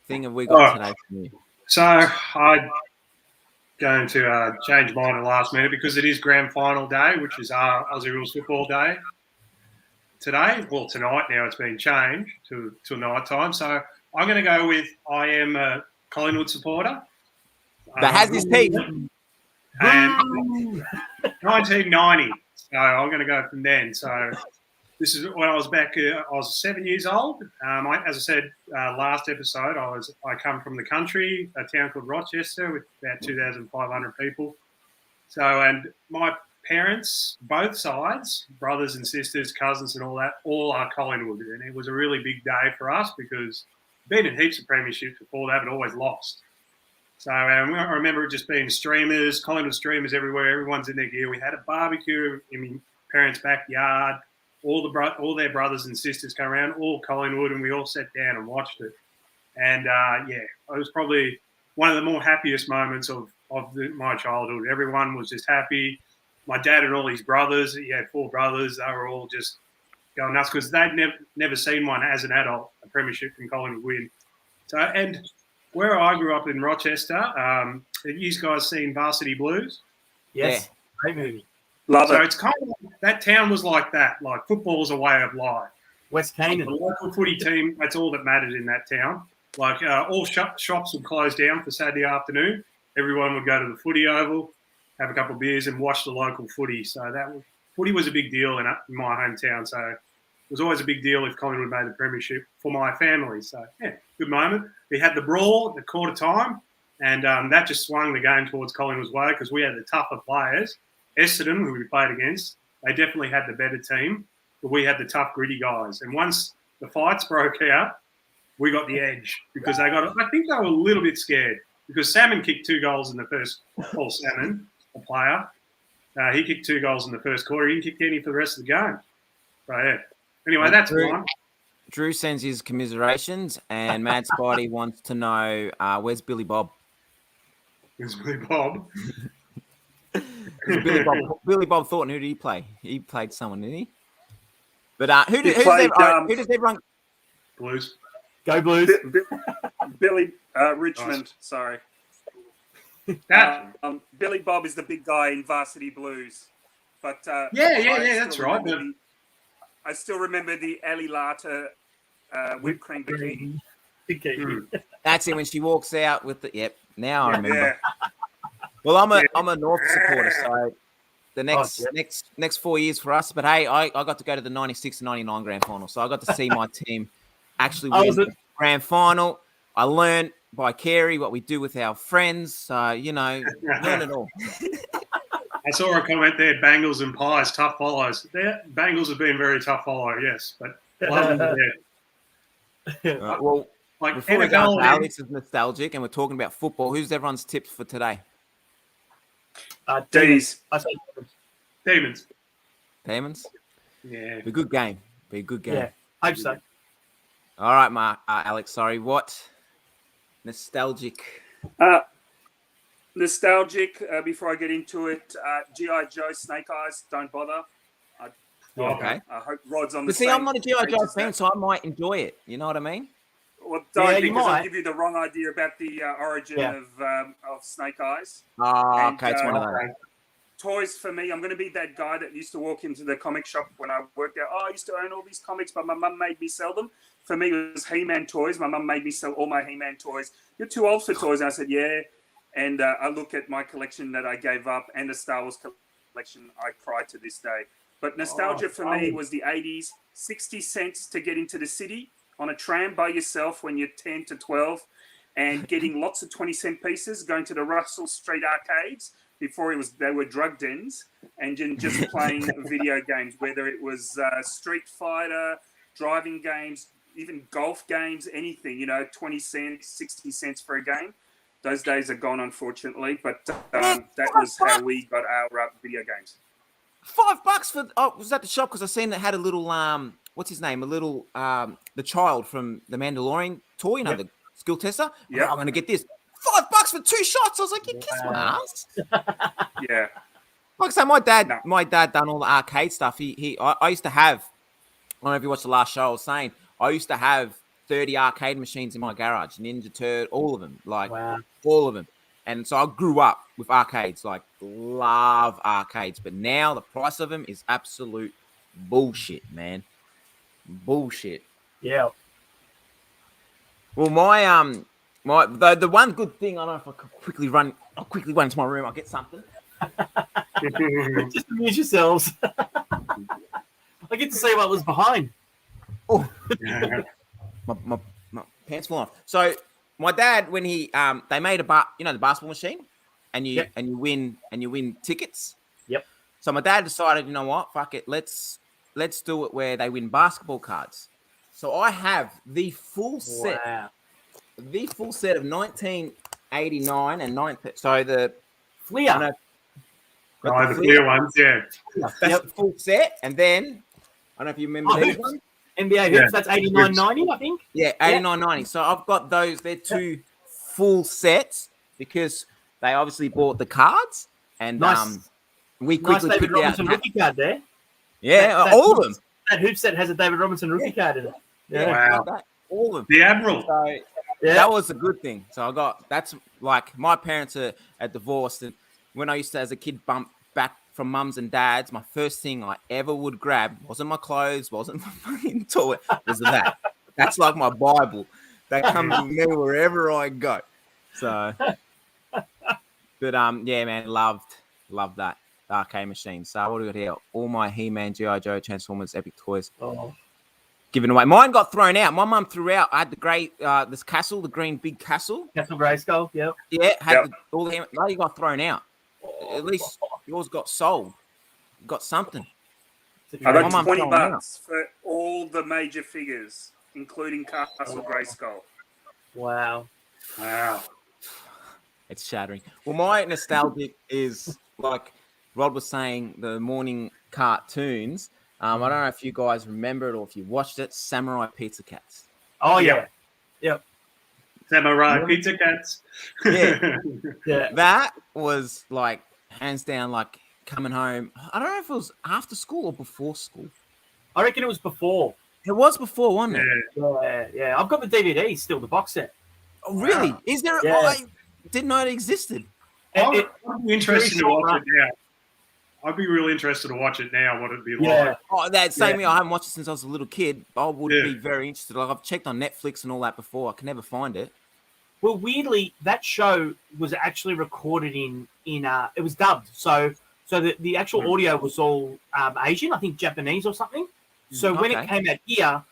thing have we got today for you? So I'm going to change mine at the last minute because it is grand final day, which is Aussie Rules Football Day today. Well, tonight now it's been changed to night time. So I'm going to go with I am a Collingwood supporter. That has his teeth. And 1990. So I'm going to go from then. So This is when I was back. I was 7 years old. As I said last episode, I come from the country, a town called Rochester, with about 2,500 people. So, and my parents, both sides, brothers and sisters, cousins, and all that, all are Collingwood, and it was a really big day for us because been in heaps of premierships before that, but always lost. So I remember it just being streamers, Collingwood streamers everywhere. Everyone's in their gear. We had a barbecue in my parents' backyard. All their brothers and sisters come around, all Collingwood, and we all sat down and watched it. And it was probably one of the more happiest moments of my childhood. Everyone was just happy. My dad and all his brothers, he had 4 brothers, they were all just going nuts because they'd never seen one as an adult, a premiership from Collingwood win. So, and where I grew up in Rochester, have you guys seen Varsity Blues? Yes, great movie. Love So it. it's kind of that town was like that. Like football's a way of life. West The Canaan. local footy team, that's all that mattered in that town. Like all shops would close down for Saturday afternoon. Everyone would go to the footy oval, have a couple of beers, and watch the local footy. So footy was a big deal in my hometown. So it was always a big deal if Collingwood made the premiership for my family. So yeah, good moment. We had the brawl at the quarter time, and that just swung the game towards Collingwood's way because we had the tougher players. Essendon, who we played against, they definitely had the better team, but we had the tough, gritty guys. And once the fights broke out, we got the edge because I think they were a little bit scared because Salmon kicked 2 goals in the first. Paul Salmon, a player, he kicked 2 goals in the first quarter. He didn't kick any for the rest of the game. So yeah. Anyway, that's fine. Drew sends his commiserations, and Mad Spidey wants to know where's Billy Bob? It's Billy Bob. Billy Bob Thornton. Who did he play? He played someone, didn't he? But who does everyone? Blues. Go Blues. Billy Richmond. Nice. Sorry. That, Billy Bob is the big guy in Varsity Blues. But that's right. I still remember the Ali Lata whipped cream bikini. That's it when she walks out with the. Yep. Now I remember. Yeah. Well, I'm a North supporter, so the next 4 years for us. But hey, I got to go to the 96 and 99 grand final, so I got to see my team actually win the grand final. I learned by Carey what we do with our friends. So learn it all. I saw a comment there: Bangles and Pies, tough follows. Bangles have been very tough follow, yes, but love them there. Well, Like before we go NFL, into Alex is nostalgic, and we're talking about football. Who's everyone's tips for today? D's. I say Demons. Demons. Yeah. Be a good game. yeah. Hope so. All right, Alex. Sorry, what? Nostalgic. Before I get into it, G.I. Joe, Snake Eyes, don't bother. Okay. I hope Rod's on the But see, same I'm not a G.I. Joe page as fan, that. so I might enjoy it. You know what I mean? Well, don't Yeah, you because I'll might. give you the wrong idea about the origin of Snake Eyes. Oh, And, okay. It's one of those. Toys for me, I'm going to be that guy that used to walk into the comic shop when I worked out. Oh, I used to own all these comics, but my mum made me sell them. For me, it was He-Man toys. My mum made me sell all my He-Man toys. You're too old for toys. And I said, yeah. And I look at my collection that I gave up and the Star Wars collection. I cry to this day. But nostalgia for me was the 80s, 60 cents to get into the city on a tram by yourself when you're 10 to 12 and getting lots of 20-cent pieces, going to the Russell Street arcades before they were drug dens, and just playing video games, whether it was Street Fighter, driving games, even golf games, anything, 20 cents, 60 cents for a game. Those days are gone, unfortunately, but that was how we got our video games. $5 for was that the shop? Because I seen it had a little what's his name? A little the child from the Mandalorian toy, the skill tester. Yeah, I'm gonna get this. $5 for 2 shots. I was like, you kiss my ass. Yeah. Like I say, my dad done all the arcade stuff. I used to have. I don't know if you watched the last show. I was saying I used to have 30 arcade machines in my garage, Ninja Turtle, all of them, all of them. And so I grew up with arcades, like love arcades. But now the price of them is absolute bullshit, man. Bullshit. Yeah. Well, the one good thing, I don't know if I could quickly run into my room. I'll get something. Just amuse yourselves. I get to see what was behind. Yeah. My pants fall off. So my dad, when he they made the basketball machine, and you win tickets. Yep. So my dad decided, you know what, fuck it, let's do it where they win basketball cards. So I have the full set, Wow. of 1989 and 19. So the Fleer. The clear ones, yeah. That's the full set, and then I don't know if you remember these ones. NBA hoops. That's 89.90, I think. Yeah, 89.90. So I've got those. They're two full sets because they obviously bought the cards, and Nice. we Nice quickly David picked out. Robinson rookie card there. Yeah, That all of them. That hoop set has a David Robinson rookie card in it. Yeah. Wow. Got that. All of them. The Admiral. So Yeah. that was a good thing. So that's like my parents are divorced, and when I used to, as a kid, bump back from mums and dads, my first thing I ever would grab wasn't my clothes, wasn't my fucking toy, was that. That's like my Bible. That comes with me wherever I go. So, but yeah, man, loved that arcade machine. So what do we got here? All my He-Man, G.I. Joe, Transformers, Epic Toys. Oh. Given away. Mine got thrown out. My mum threw out. I had the great this castle, the green big castle. Castle Grayskull. Yep. Yeah, had all the. No, you got thrown out. At least yours got sold. Got something. I got My mum $20 thrown it out. for all the major figures, including Castle Grayskull. Wow. Wow. It's shattering. Well, my nostalgic is like Rod was saying, the morning cartoons. I don't know if you guys remember it or if you watched it. Samurai Pizza Cats. Oh yeah. Yep. Samurai Pizza Cats. Yeah. Yeah. That was like hands down, like coming home. I don't know if it was after school or before school. I reckon it was before. It was before, wasn't it? Yeah. Yeah. I've got the DVD still, the box set. Oh, really? Wow. Is there? Yeah. I didn't know it existed. I'd be interested to very watch short it now. I'd be really interested to watch it now, what it'd be Yeah. like. Oh, that same Yeah. me. I haven't watched it since I was a little kid. I would Yeah. be very interested. Like I've checked on Netflix and all that before. I can never find it. Well, weirdly, that show was actually recorded in it was dubbed. So the actual audio was all Asian, I think Japanese or something. So when it Okay. came out here,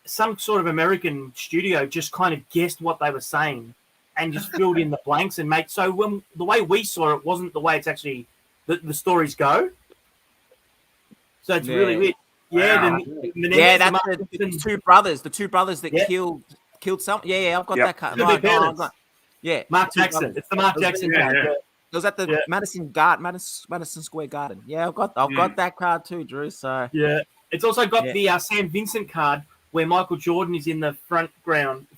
some sort of American studio just kind of guessed what they were saying and just filled in the blanks and made. So when the way we saw it wasn't the way it's actually the stories go. So it's really weird. Yeah, Wow. That's the two brothers. The two brothers that Yeah. killed some. Yeah, I've got Yep. that card. Could be I've parents. got- yeah, Mark two Jackson. brothers. It's the Mark Jackson Yeah, card. yeah. It was at the Yeah. Madison Square Garden. Yeah, I've got that card too, Drew. So Yeah. It's also got Yeah. the Sam Vincent card where Michael Jordan is in the foreground,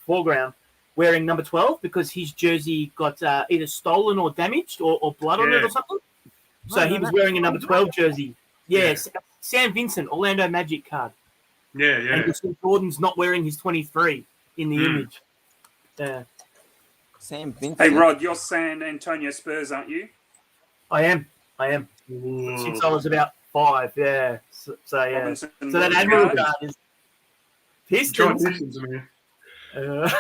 wearing number 12 because his jersey got either stolen or damaged or blood on it Yeah. or something. So No, he no, was no. wearing a number 12 jersey. Yeah. Yes, Sam Vincent, Orlando Magic card. Yeah, And yeah. you see Jordan's not wearing his 23 in the image. Yeah, Sam Vincent. Hey, Rod, you're San Antonio Spurs, aren't you? I am. Since I was about 5, yeah. So yeah. Robinson So that Rookie Admiral card. card is Try Pistons. Pistons, man. Man,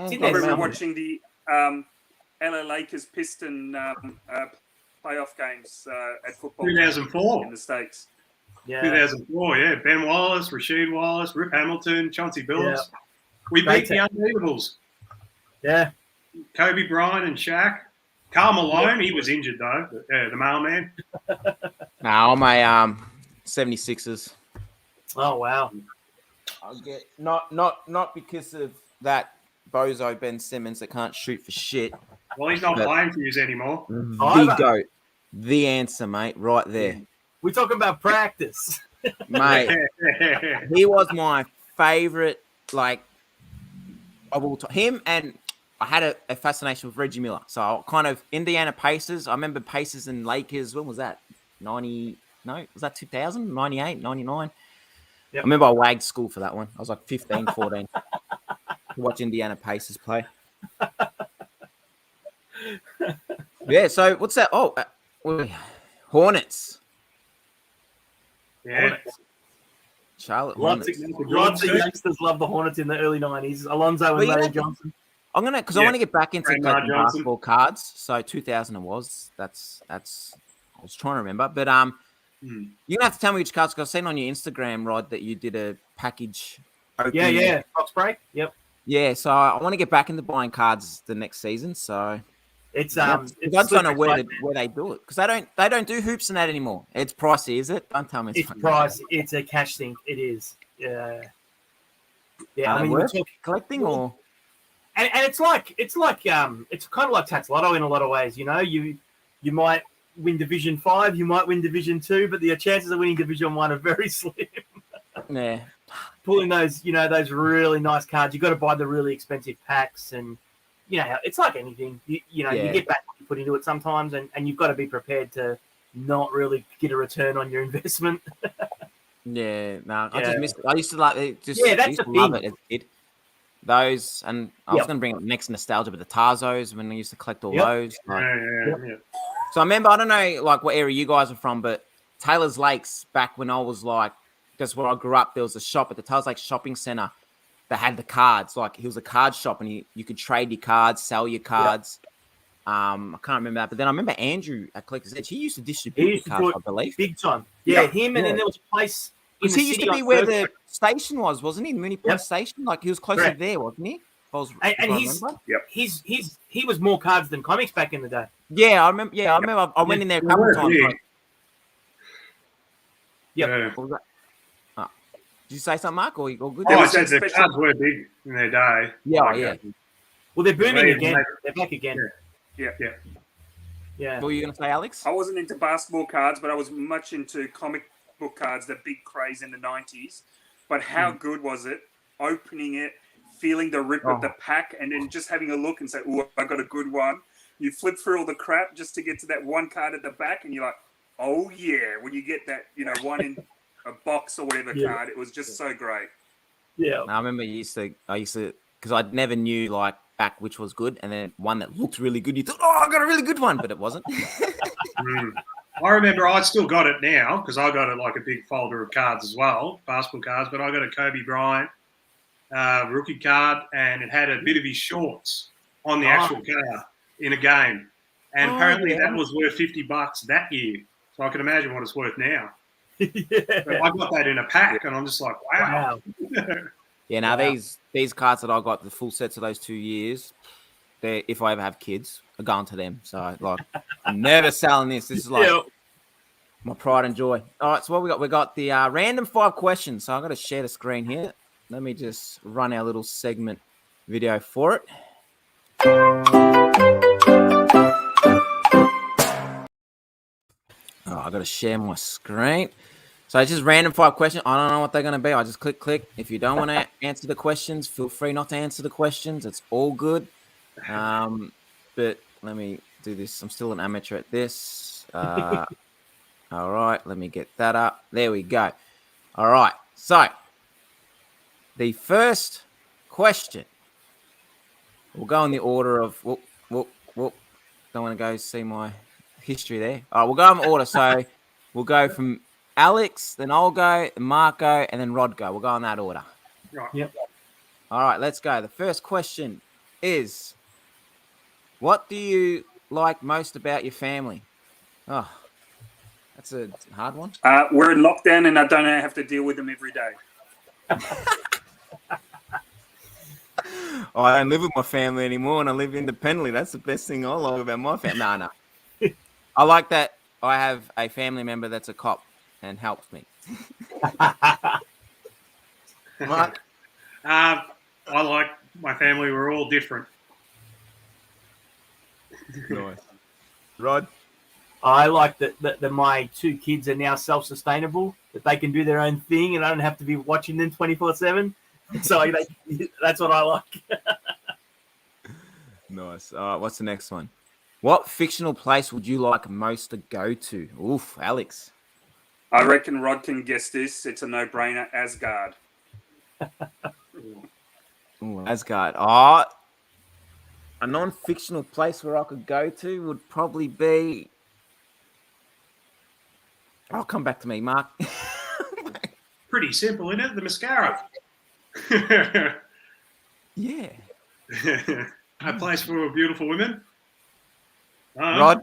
It's in I there remember somewhere. watching the LA Lakers Piston playoff games at football 2004. in the States. Yeah. 2004, yeah. Ben Wallace, Rasheed Wallace, Rip Hamilton, Chauncey Billups. Yeah. We Great beat the Unbeatables. Yeah. Kobe Bryant and Shaq. Karl Malone, he was injured though. The mailman. No, I'm a 76ers. Oh wow. I'll get not because of that bozo Ben Simmons that can't shoot for shit. Well, he's not But- playing for you anymore. The GOAT. The answer, mate, right there. We're talking about practice. Mate, he was my favorite, like, of all time. Him, and I had a fascination with Reggie Miller. So kind of Indiana Pacers. I remember Pacers and Lakers. When was that? 90? No, was that 2000? 98, 99? Yep. I remember I wagged school for that one. I was like 15, 14. To watch Indiana Pacers play. Yeah, so what's that? Oh, Hornets. Yeah. Charlotte Lots Hornets. of youngsters love the Hornets in the early 90s. Alonzo and Well, you Larry know- Johnson. I'm gonna because I Yeah. want to get back into Grandma collecting Johnson. basketball cards. So 2000 it was. That's I was trying to remember, but Hmm. You're gonna have to tell me which cards, because I've seen on your Instagram, Rod, that you did a package opening. Yeah. Fox break. Yep. Yeah, so I want to get back into buying cards the next season. So It's yeah, it's I just don't know slippery where slope. they do it, because they don't do hoops and that anymore. It's pricey, is it? Don't tell me It's not. price. It's a cash thing. It is. Yeah. Yeah. Are I they mean, we're worth talking, collecting or? and it's kind of like Tax Lotto in a lot of ways. You know, you might win Division 5, you might win Division 2, but the chances of winning Division 1 are very slim. Yeah. Pulling those really nice cards, you got to buy the really expensive packs, and it's like anything. You Yeah. get back what you put into it sometimes, and you've got to be prepared to not really get a return on your investment. Yeah, no, I Yeah. just missed it. I used to like it. Just Yeah, that's I used the to love thing. it as a kid. Those, and I was Yep. going to bring up next nostalgia, but the Tarzos, when I used to collect all Yep. those. Like, Yeah. so I remember, I don't know, like what area you guys are from, but Taylor's Lakes, back when I was like, that's where I grew up. There was a shop at the Taylor's Lakes Shopping Center that had the cards. Like, it was a card shop, and you could trade your cards, sell your cards. I can't remember that, but then I remember Andrew at Collector's Edge. He used to distribute He used the to cards, do it I believe. big time. Yeah, him, and Yeah. then there was a place in Because the he used city to be on where Third the Street. station was, wasn't he? The Mooney Point Yep. Station. Like, he was closer Correct. there, wasn't he? And If I he's remember. he was more cards than comics back in the day. Yeah, I remember. Yeah, I remember. I went in there a couple of times. Yeah. Like, Yep. Yeah. what was that? Did you say something, Mark? Or you all good? Oh, I was said that the special- cards were big in their day. Yeah, Like, yeah. Well, they're booming Right, again. right. They're back again. Yeah. Yeah. What were you going to say, Alex? I wasn't into basketball cards, but I was much into comic book cards, the big craze in the 90s. But how good was it opening it, feeling the rip of the pack, and then just having a look and say, "Oh, I got a good one." You flip through all the crap just to get to that one card at the back, and you're like, "Oh yeah!" When you get that, one in a box or whatever Yeah. card, it was just so great. Yeah. I remember I used to, because I never knew like back which was good, and then one that looked really good. You thought, oh, I got a really good one, but it wasn't. I remember I still got it now because I got it like a big folder of cards as well, basketball cards. But I got a Kobe Bryant rookie card, and it had a bit of his shorts on the actual card in a game. And apparently that was worth $50 that year. So I can imagine what it's worth now. But I got that in a pack, and I'm just like, wow. Yeah, now Wow. these cards that I got, the full sets of those 2 years, they, if I ever have kids, are going to them. So like, I'm never selling this. This is like my pride and joy. All right, so what we got? We got the random 5 questions. So I'm going to share the screen here. Let me just run our little segment video for it. Oh, I got to share my screen. So it's just random 5 questions. I don't know what they're going to be. I just click. If you don't want to answer the questions, feel free not to answer the questions. It's all good. But let me do this. I'm still an amateur at this. All right, let me get that up. There we go. All right. So the first question, we'll go in the order of, whoop. Don't want to go see my history there. All right, we'll go in order. So we'll go from Alex, then I'll go, then Marco, and then Rod go. We'll go in that order. Right. Yep. All right, let's go. The first question is, what do you like most about your family? Oh, that's a hard one. We're in lockdown, and I don't have to deal with them every day. I don't live with my family anymore, and I live independently. That's the best thing I like about my family. No. I like that I have a family member that's a cop and helps me. Mark? I like my family. We're all different. Nice. Rod? I like that my 2 kids are now self-sustainable, that they can do their own thing, and I don't have to be watching them 24/7. So that's what I like. Nice. What's the next one? What fictional place would you like most to go to? Oof, Alex. I reckon Rod can guess this. It's a no-brainer. Asgard. Ooh, Asgard. A non-fictional place where I could go to would probably be... I'll come back to me, Mark. Pretty simple, isn't it? The mascara. Yeah. A place for beautiful women. Rod?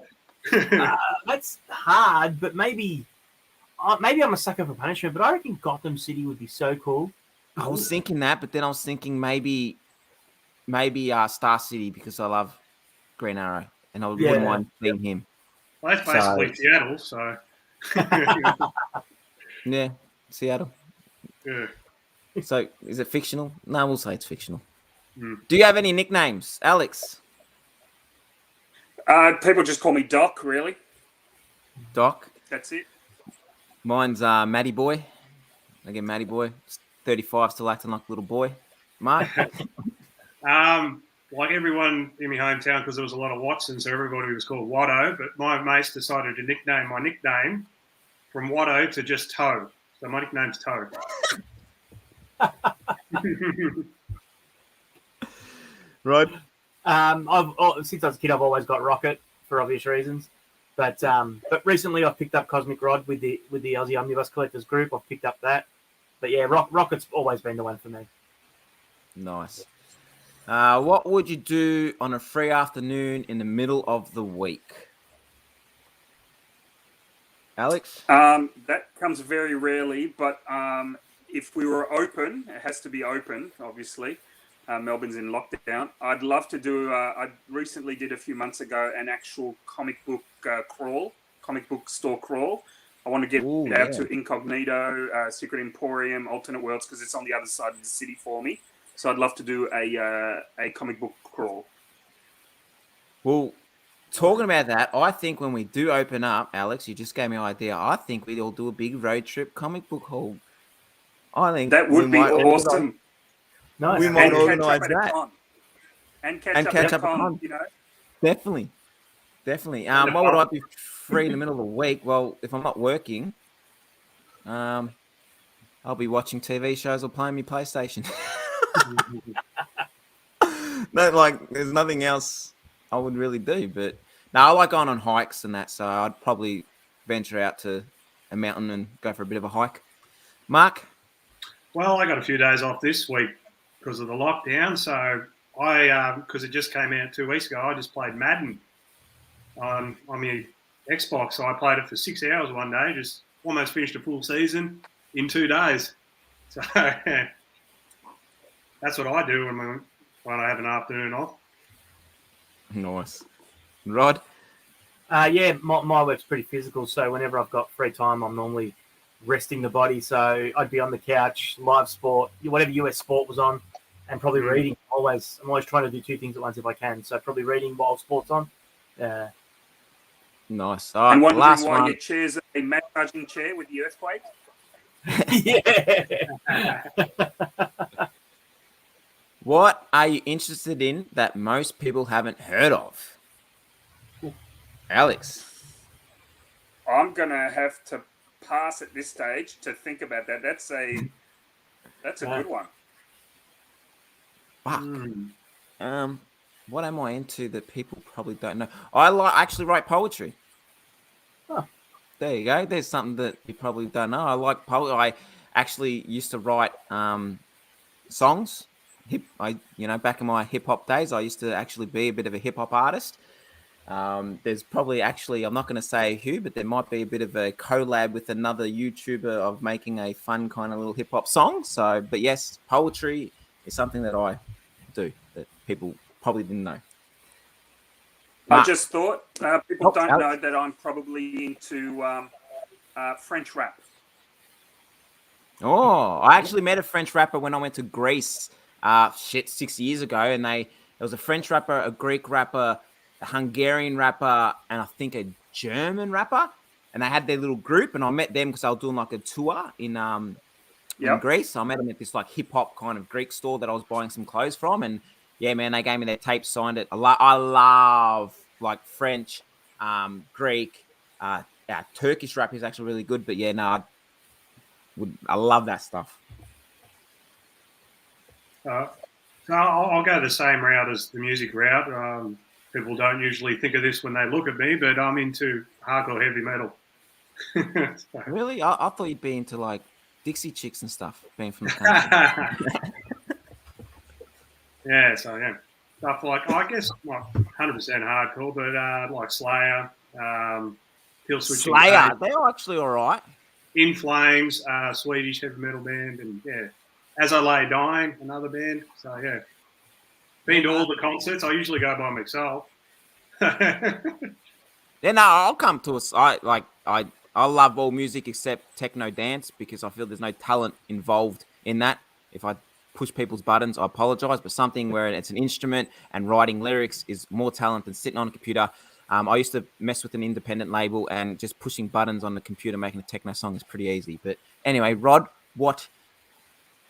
That's hard, but maybe maybe I'm a sucker for punishment, but I reckon Gotham City would be so cool. I was thinking that, but then I was thinking maybe Star City because I love Green Arrow and I wouldn't mind being him. Well, that's basically Seattle, so. Yeah, Seattle. Yeah. So is it fictional? No, we'll say it's fictional. Mm. Do you have any nicknames, Alex? People just call me Doc, really. Doc. That's it. Mine's Matty Boy. Again, Matty Boy. 35, still acting like a little boy. Mark? Like everyone in my hometown, because there was a lot of Watsons, so everybody was called Watto. But my mates decided to nickname my nickname from Watto to just Toe. So my nickname's Toe. Right. Since I was a kid, I've always got Rocket for obvious reasons. But recently I've picked up Cosmic Rod with the Aussie Omnibus Collectors group. I've picked up that. But yeah, Rocket's always been the one for me. Nice. What would you do on a free afternoon in the middle of the week? Alex? That comes very rarely, but if we were open, it has to be open, obviously. Melbourne's in lockdown. I'd love to do, I recently did a few months ago an actual comic book crawl, comic book store crawl. I want to get out to Incognito, Secret Emporium, Alternate Worlds, because it's on the other side of the city for me. So I'd love to do a comic book crawl. Well, talking about that, I think when we do open up, Alex, you just gave me an idea. I think we'd all do a big road trip comic book haul. I think that would be awesome. Nice. We might organise that. And catch up at con, you know. Definitely. What would I be free in the middle of the week? Well, if I'm not working, I'll be watching TV shows or playing my PlayStation. No, there's nothing else I would really do. But no, I like going on hikes and that, so I'd probably venture out to a mountain and go for a bit of a hike. Mark? Well, I got a few days off this week because of the lockdown. So because it just came out 2 weeks ago, I just played Madden on my Xbox. So I played it for 6 hours one day, just almost finished a full season in 2 days. So that's what I do when I have an afternoon off. Nice. Rod? Yeah, my work's pretty physical, so whenever I've got free time, I'm normally resting the body. So I'd be on the couch, live sport, whatever US sport was on, and probably reading. I'm always trying to do two things at once if I can. So probably reading while sport's on. Nice. And wondering last why one. your chair's a massaging chair with the earthquake? Yeah. What are you interested in that most people haven't heard of? Alex? I'm going to have to pass at this stage to think about that. That's a good one. Fuck. What am I into that people probably don't know? I actually write poetry. Oh. There you go. There's something that you probably don't know. I like poetry. I actually used to write songs. Back in my hip hop days, I used to actually be a bit of a hip hop artist. There's probably I'm not going to say who, but there might be a bit of a collab with another YouTuber of making a fun kind of little hip hop song. So, but yes, poetry is something that I do that people probably didn't know. I just thought people don't Alex. know that I'm probably into French rap. Oh, I actually met a French rapper when I went to Greece 6 years ago, and there was a French rapper, a Greek rapper, a Hungarian rapper, and I think a German rapper, and they had their little group, and I met them because I was doing like a tour in Greece. So I met them at this like hip hop kind of Greek store that I was buying some clothes from, and yeah, man, they gave me their tape, signed it. I love like French, Greek, Turkish rap is actually really good, but yeah, no, I love that stuff. So I'll go the same route as the music route. People don't usually think of this when they look at me, but I'm into hardcore heavy metal. So. Really? I thought you'd be into like Dixie Chicks and stuff, being from the country. Yeah, so yeah. Stuff like, I guess, not 100% hardcore, but like Slayer, Kill Switch. Slayer, they're actually all right. In Flames, Swedish heavy metal band, and yeah, As I Lay Dying, another band. So yeah, been to all the concerts. I usually go by myself. Yeah, no, I'll come to us. I love all music except techno dance because I feel there's no talent involved in that. If I push people's buttons, I apologize. But something where it's an instrument and writing lyrics is more talent than sitting on a computer. I used to mess with an independent label, and just pushing buttons on the computer making a techno song is pretty easy. But anyway, Rod, what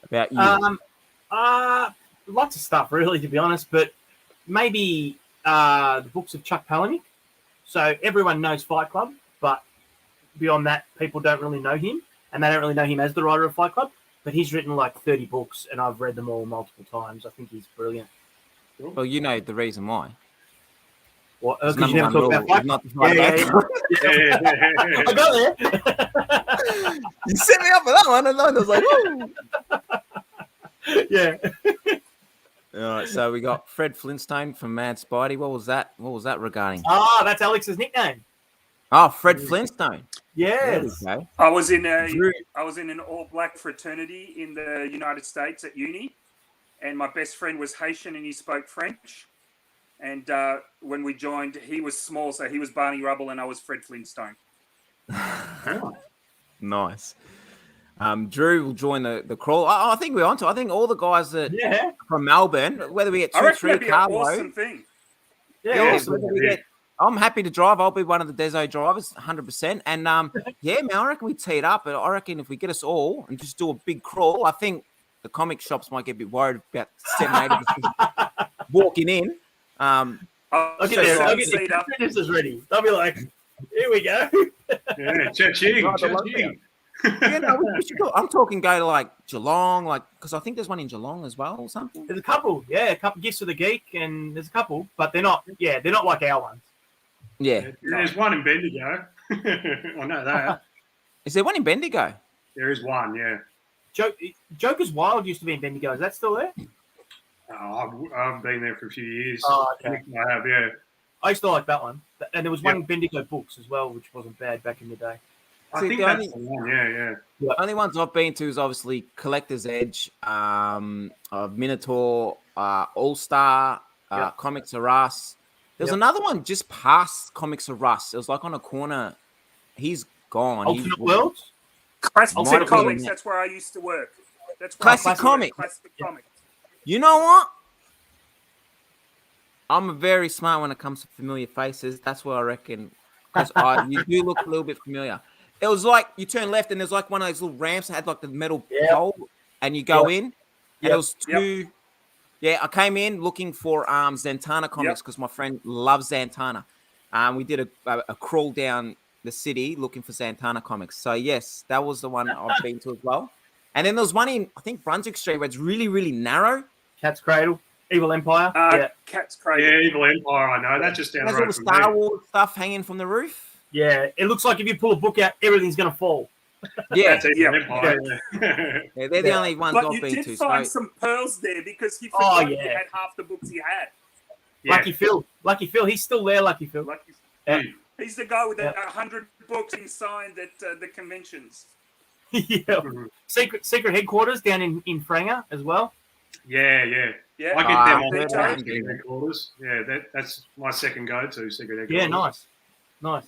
about you? Lots of stuff, really, to be honest. But maybe the books of Chuck Palahniuk. So everyone knows Fight Club, but beyond that, people don't really know him, and they don't really know him as the writer of Fight Club. But he's written like 30 books, and I've read them all multiple times. I think he's brilliant. Well, you know the reason why. What? It's Because you never number talk one about rule, Fight is Club? not to fight Yeah, about yeah, it. yeah. I got there. You set me up for that one, and I was like, woo. Yeah. All right, so we got Fred Flintstone from Mad Spidey. What was that? What was that regarding? Ah, that's Alex's nickname. Oh, Fred Flintstone. There we Yes. go. I was in Drew. an all-black fraternity in the United States at uni, and my best friend was Haitian and he spoke French. And when we joined, he was small, so he was Barney Rubble and I was Fred Flintstone. Nice. Drew will join the crawl. I think we're onto. I think all the guys that Yeah. from Melbourne, whether we get I 2, reckon 3 that'd be an carbo, awesome thing. Yeah. awesome. Whether we get- I'm happy to drive. I'll be one of the Deso drivers, 100%. And yeah, man, I reckon we tee it up. But I reckon if we get us all and just do a big crawl, I think the comic shops might get a bit worried about 7, 8 walking in. I'll I'll get get the there. I'll sun get seat up. the printers ready. They'll be like, here we go. Yeah, cha-ching, Right, the cha-ching. Yeah, no, we should go. I'm talking go to like Geelong, like because I think there's one in Geelong as well or something. There's a couple. Yeah, a couple gifts for the geek, and there's a couple, but they're not. Yeah, they're not like our ones. Yeah. There's one in Bendigo. I know that. Is there one in Bendigo? There is one, yeah. Joker's Wild used to be in Bendigo. Is that still there? I've been there for a few years. Oh, okay. I have, yeah. I used to like that one. And there was one in Bendigo Books as well, which wasn't bad back in the day. I See, think the that's only- the one, yeah. The only ones I've been to is obviously Collector's Edge, Minotaur, All Star, Comics R Us. There's another one just past Comics R Us. It was like on a corner. He's gone. Alternate Worlds? Classic Might have been Comics, that. that's where I used to work. That's where Classic I used to work, Comics. Classic Comics. You know what? I'm very smart when it comes to familiar faces. That's what I reckon. Because you do look a little bit familiar. It was like you turn left and there's like one of those little ramps that had like the metal pole, and you go in. And it was two. Yeah, I came in looking for Zantana comics because my friend loves Zantana. We did a crawl down the city looking for Zantana comics. So yes, that was the one I've been to as well. And then there was one in I think Brunswick Street where it's really, really narrow. Cat's Cradle, Evil Empire. Cat's Cradle. Yeah, Evil Empire, I know. That's just down the There's all road the from Star me. Wars stuff hanging from the roof. Yeah, it looks like if you pull a book out, everything's going to fall. Yeah, That's Evil Empire. yeah, they're the only ones But I've you been did to. find So some pearls there because he forgot he yeah. had half the books he had. Yeah. Lucky Phil, he's still there. Lucky Phil. Like Yeah. he's the guy with 100 books he signed at the conventions. Yeah. Secret headquarters down in Franger as well. Yeah, yeah. Yeah. I get them on they're the totally Secret Headquarters. Yeah, that's my second go-to, Secret Headquarters. Yeah, nice.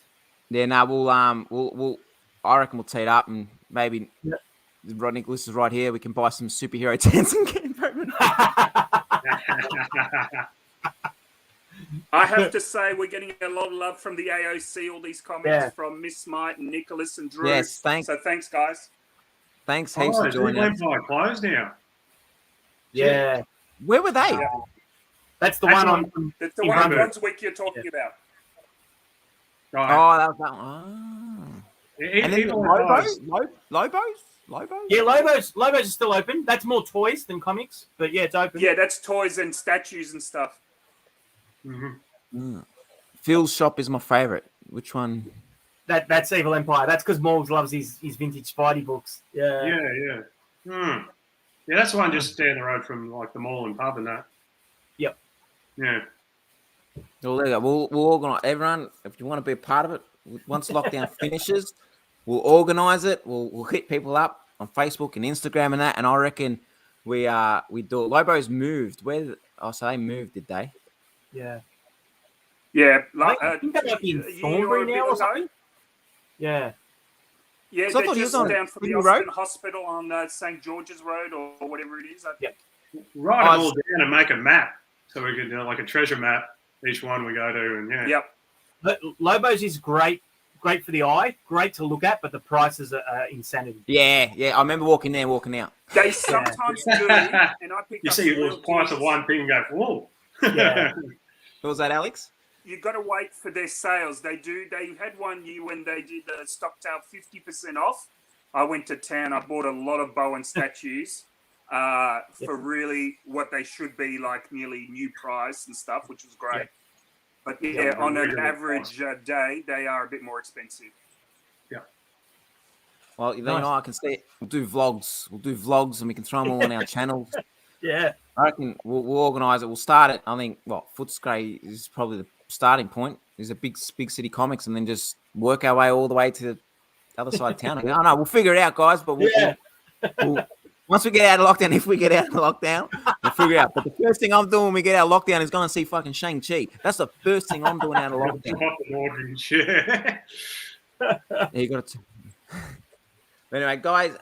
yeah, no, we'll I reckon we'll tee it up and maybe Rod Nicholas is right here. We can buy some superhero tents and get him. I have to say we're getting a lot of love from the AOC, all these comments from Miss Smite and Nicholas and Drew. Yes, thanks. So thanks, guys. Thanks heaps for Evil joining us. Empire closed now. Yeah. Where were they? Yeah. That's the That's one on- on. That's the In one Brunswick. Brunswick you're talking about. Right. Oh, that was that one. And then Evil Empire's- Lobos? Yeah, Lobos is still open. That's more toys than comics, but yeah, it's open. Yeah, that's toys and statues and stuff. Mhm. Phil's shop is my favorite. Which one? That's Evil Empire. That's because Morgs loves his vintage Spidey books. Yeah. Yeah. Yeah, that's the one just down the road from like the mall and pub and that. Yep. Yeah. Well, there you go. We'll organise everyone. If you want to be a part of it, once lockdown finishes, we'll organize it. We'll hit people up on Facebook and Instagram and that. And I reckon we do it. Lobo's moved. So they moved, did they? Yeah. Yeah, I think that might be in a year Thornbury a bit now or ago. something. Yeah. Yeah, So I they're thought he just was on down for the Sydney Road? Austin Hospital on St. George's Road or whatever it is. Yeah. Write Oh, them all down and make a map so we can do like a treasure map. Each one we go to, and yeah. Yep. But Lobo's is great for the eye, great to look at, but the prices are insanity. Yeah. I remember walking there, walking out. They sometimes do, and I picked You up see some all real the price of deals. one thing and go, whoa. Yeah. What was that, Alex? You got to wait for their sales. They do. They had one year when they did the Stocktail 50% off. I went to town. I bought a lot of Bowen statues for really what they should be, like nearly new price and stuff, which was great. But yeah, on an average day, they are a bit more expensive. Well, you know, I can see it. We'll do vlogs and we can throw them all on our channel. Yeah. I reckon we'll organise it. We'll start it. I think, Footscray is probably the starting point. There's a big city comics and then just work our way all the way to the other side of town. I don't know. We'll figure it out, guys. But we'll, once we get out of lockdown, if we get out of lockdown, we'll figure it out. But the first thing I'm doing when we get out of lockdown is going to see fucking Shang-Chi. That's the first thing I'm doing out of lockdown. You got to. But anyway, guys,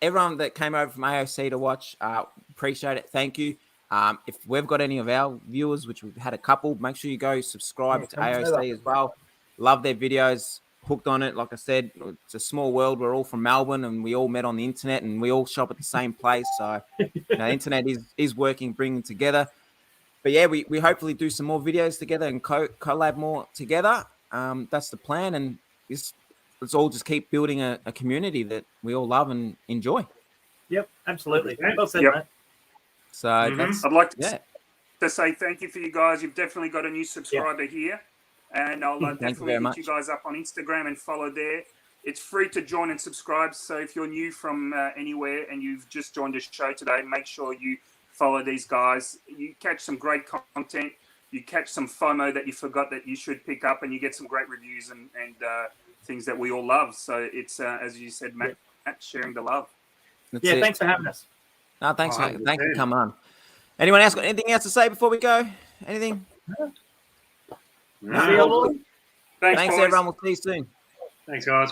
everyone that came over from AOC to watch, appreciate it. Thank you. If we've got any of our viewers, which we've had a couple, make sure you go subscribe to AOC as well. Love their videos. Hooked on it. Like I said, it's a small world. We're all from Melbourne and we all met on the internet and we all shop at the same place. So, the internet is working, bringing together. But yeah, we hopefully do some more videos together and collab more together. That's the plan. And let's all just keep building a community that we all love and enjoy. Yep, absolutely. Well said, Yep. mate. So that's, I'd like to say thank you for you guys. You've definitely got a new subscriber here. And I'll definitely hit you guys up on Instagram and follow there. It's free to join and subscribe. So if you're new from anywhere and you've just joined the show today, make sure you follow these guys. You catch some great content. You catch some FOMO that you forgot that you should pick up, and you get some great reviews and things that we all love. So it's, as you said, Matt, sharing the love. Thanks for having us. No, thanks for coming on. Anyone else got anything else to say before we go? Anything? No. Thanks Everyone. We'll see you soon. Thanks, guys.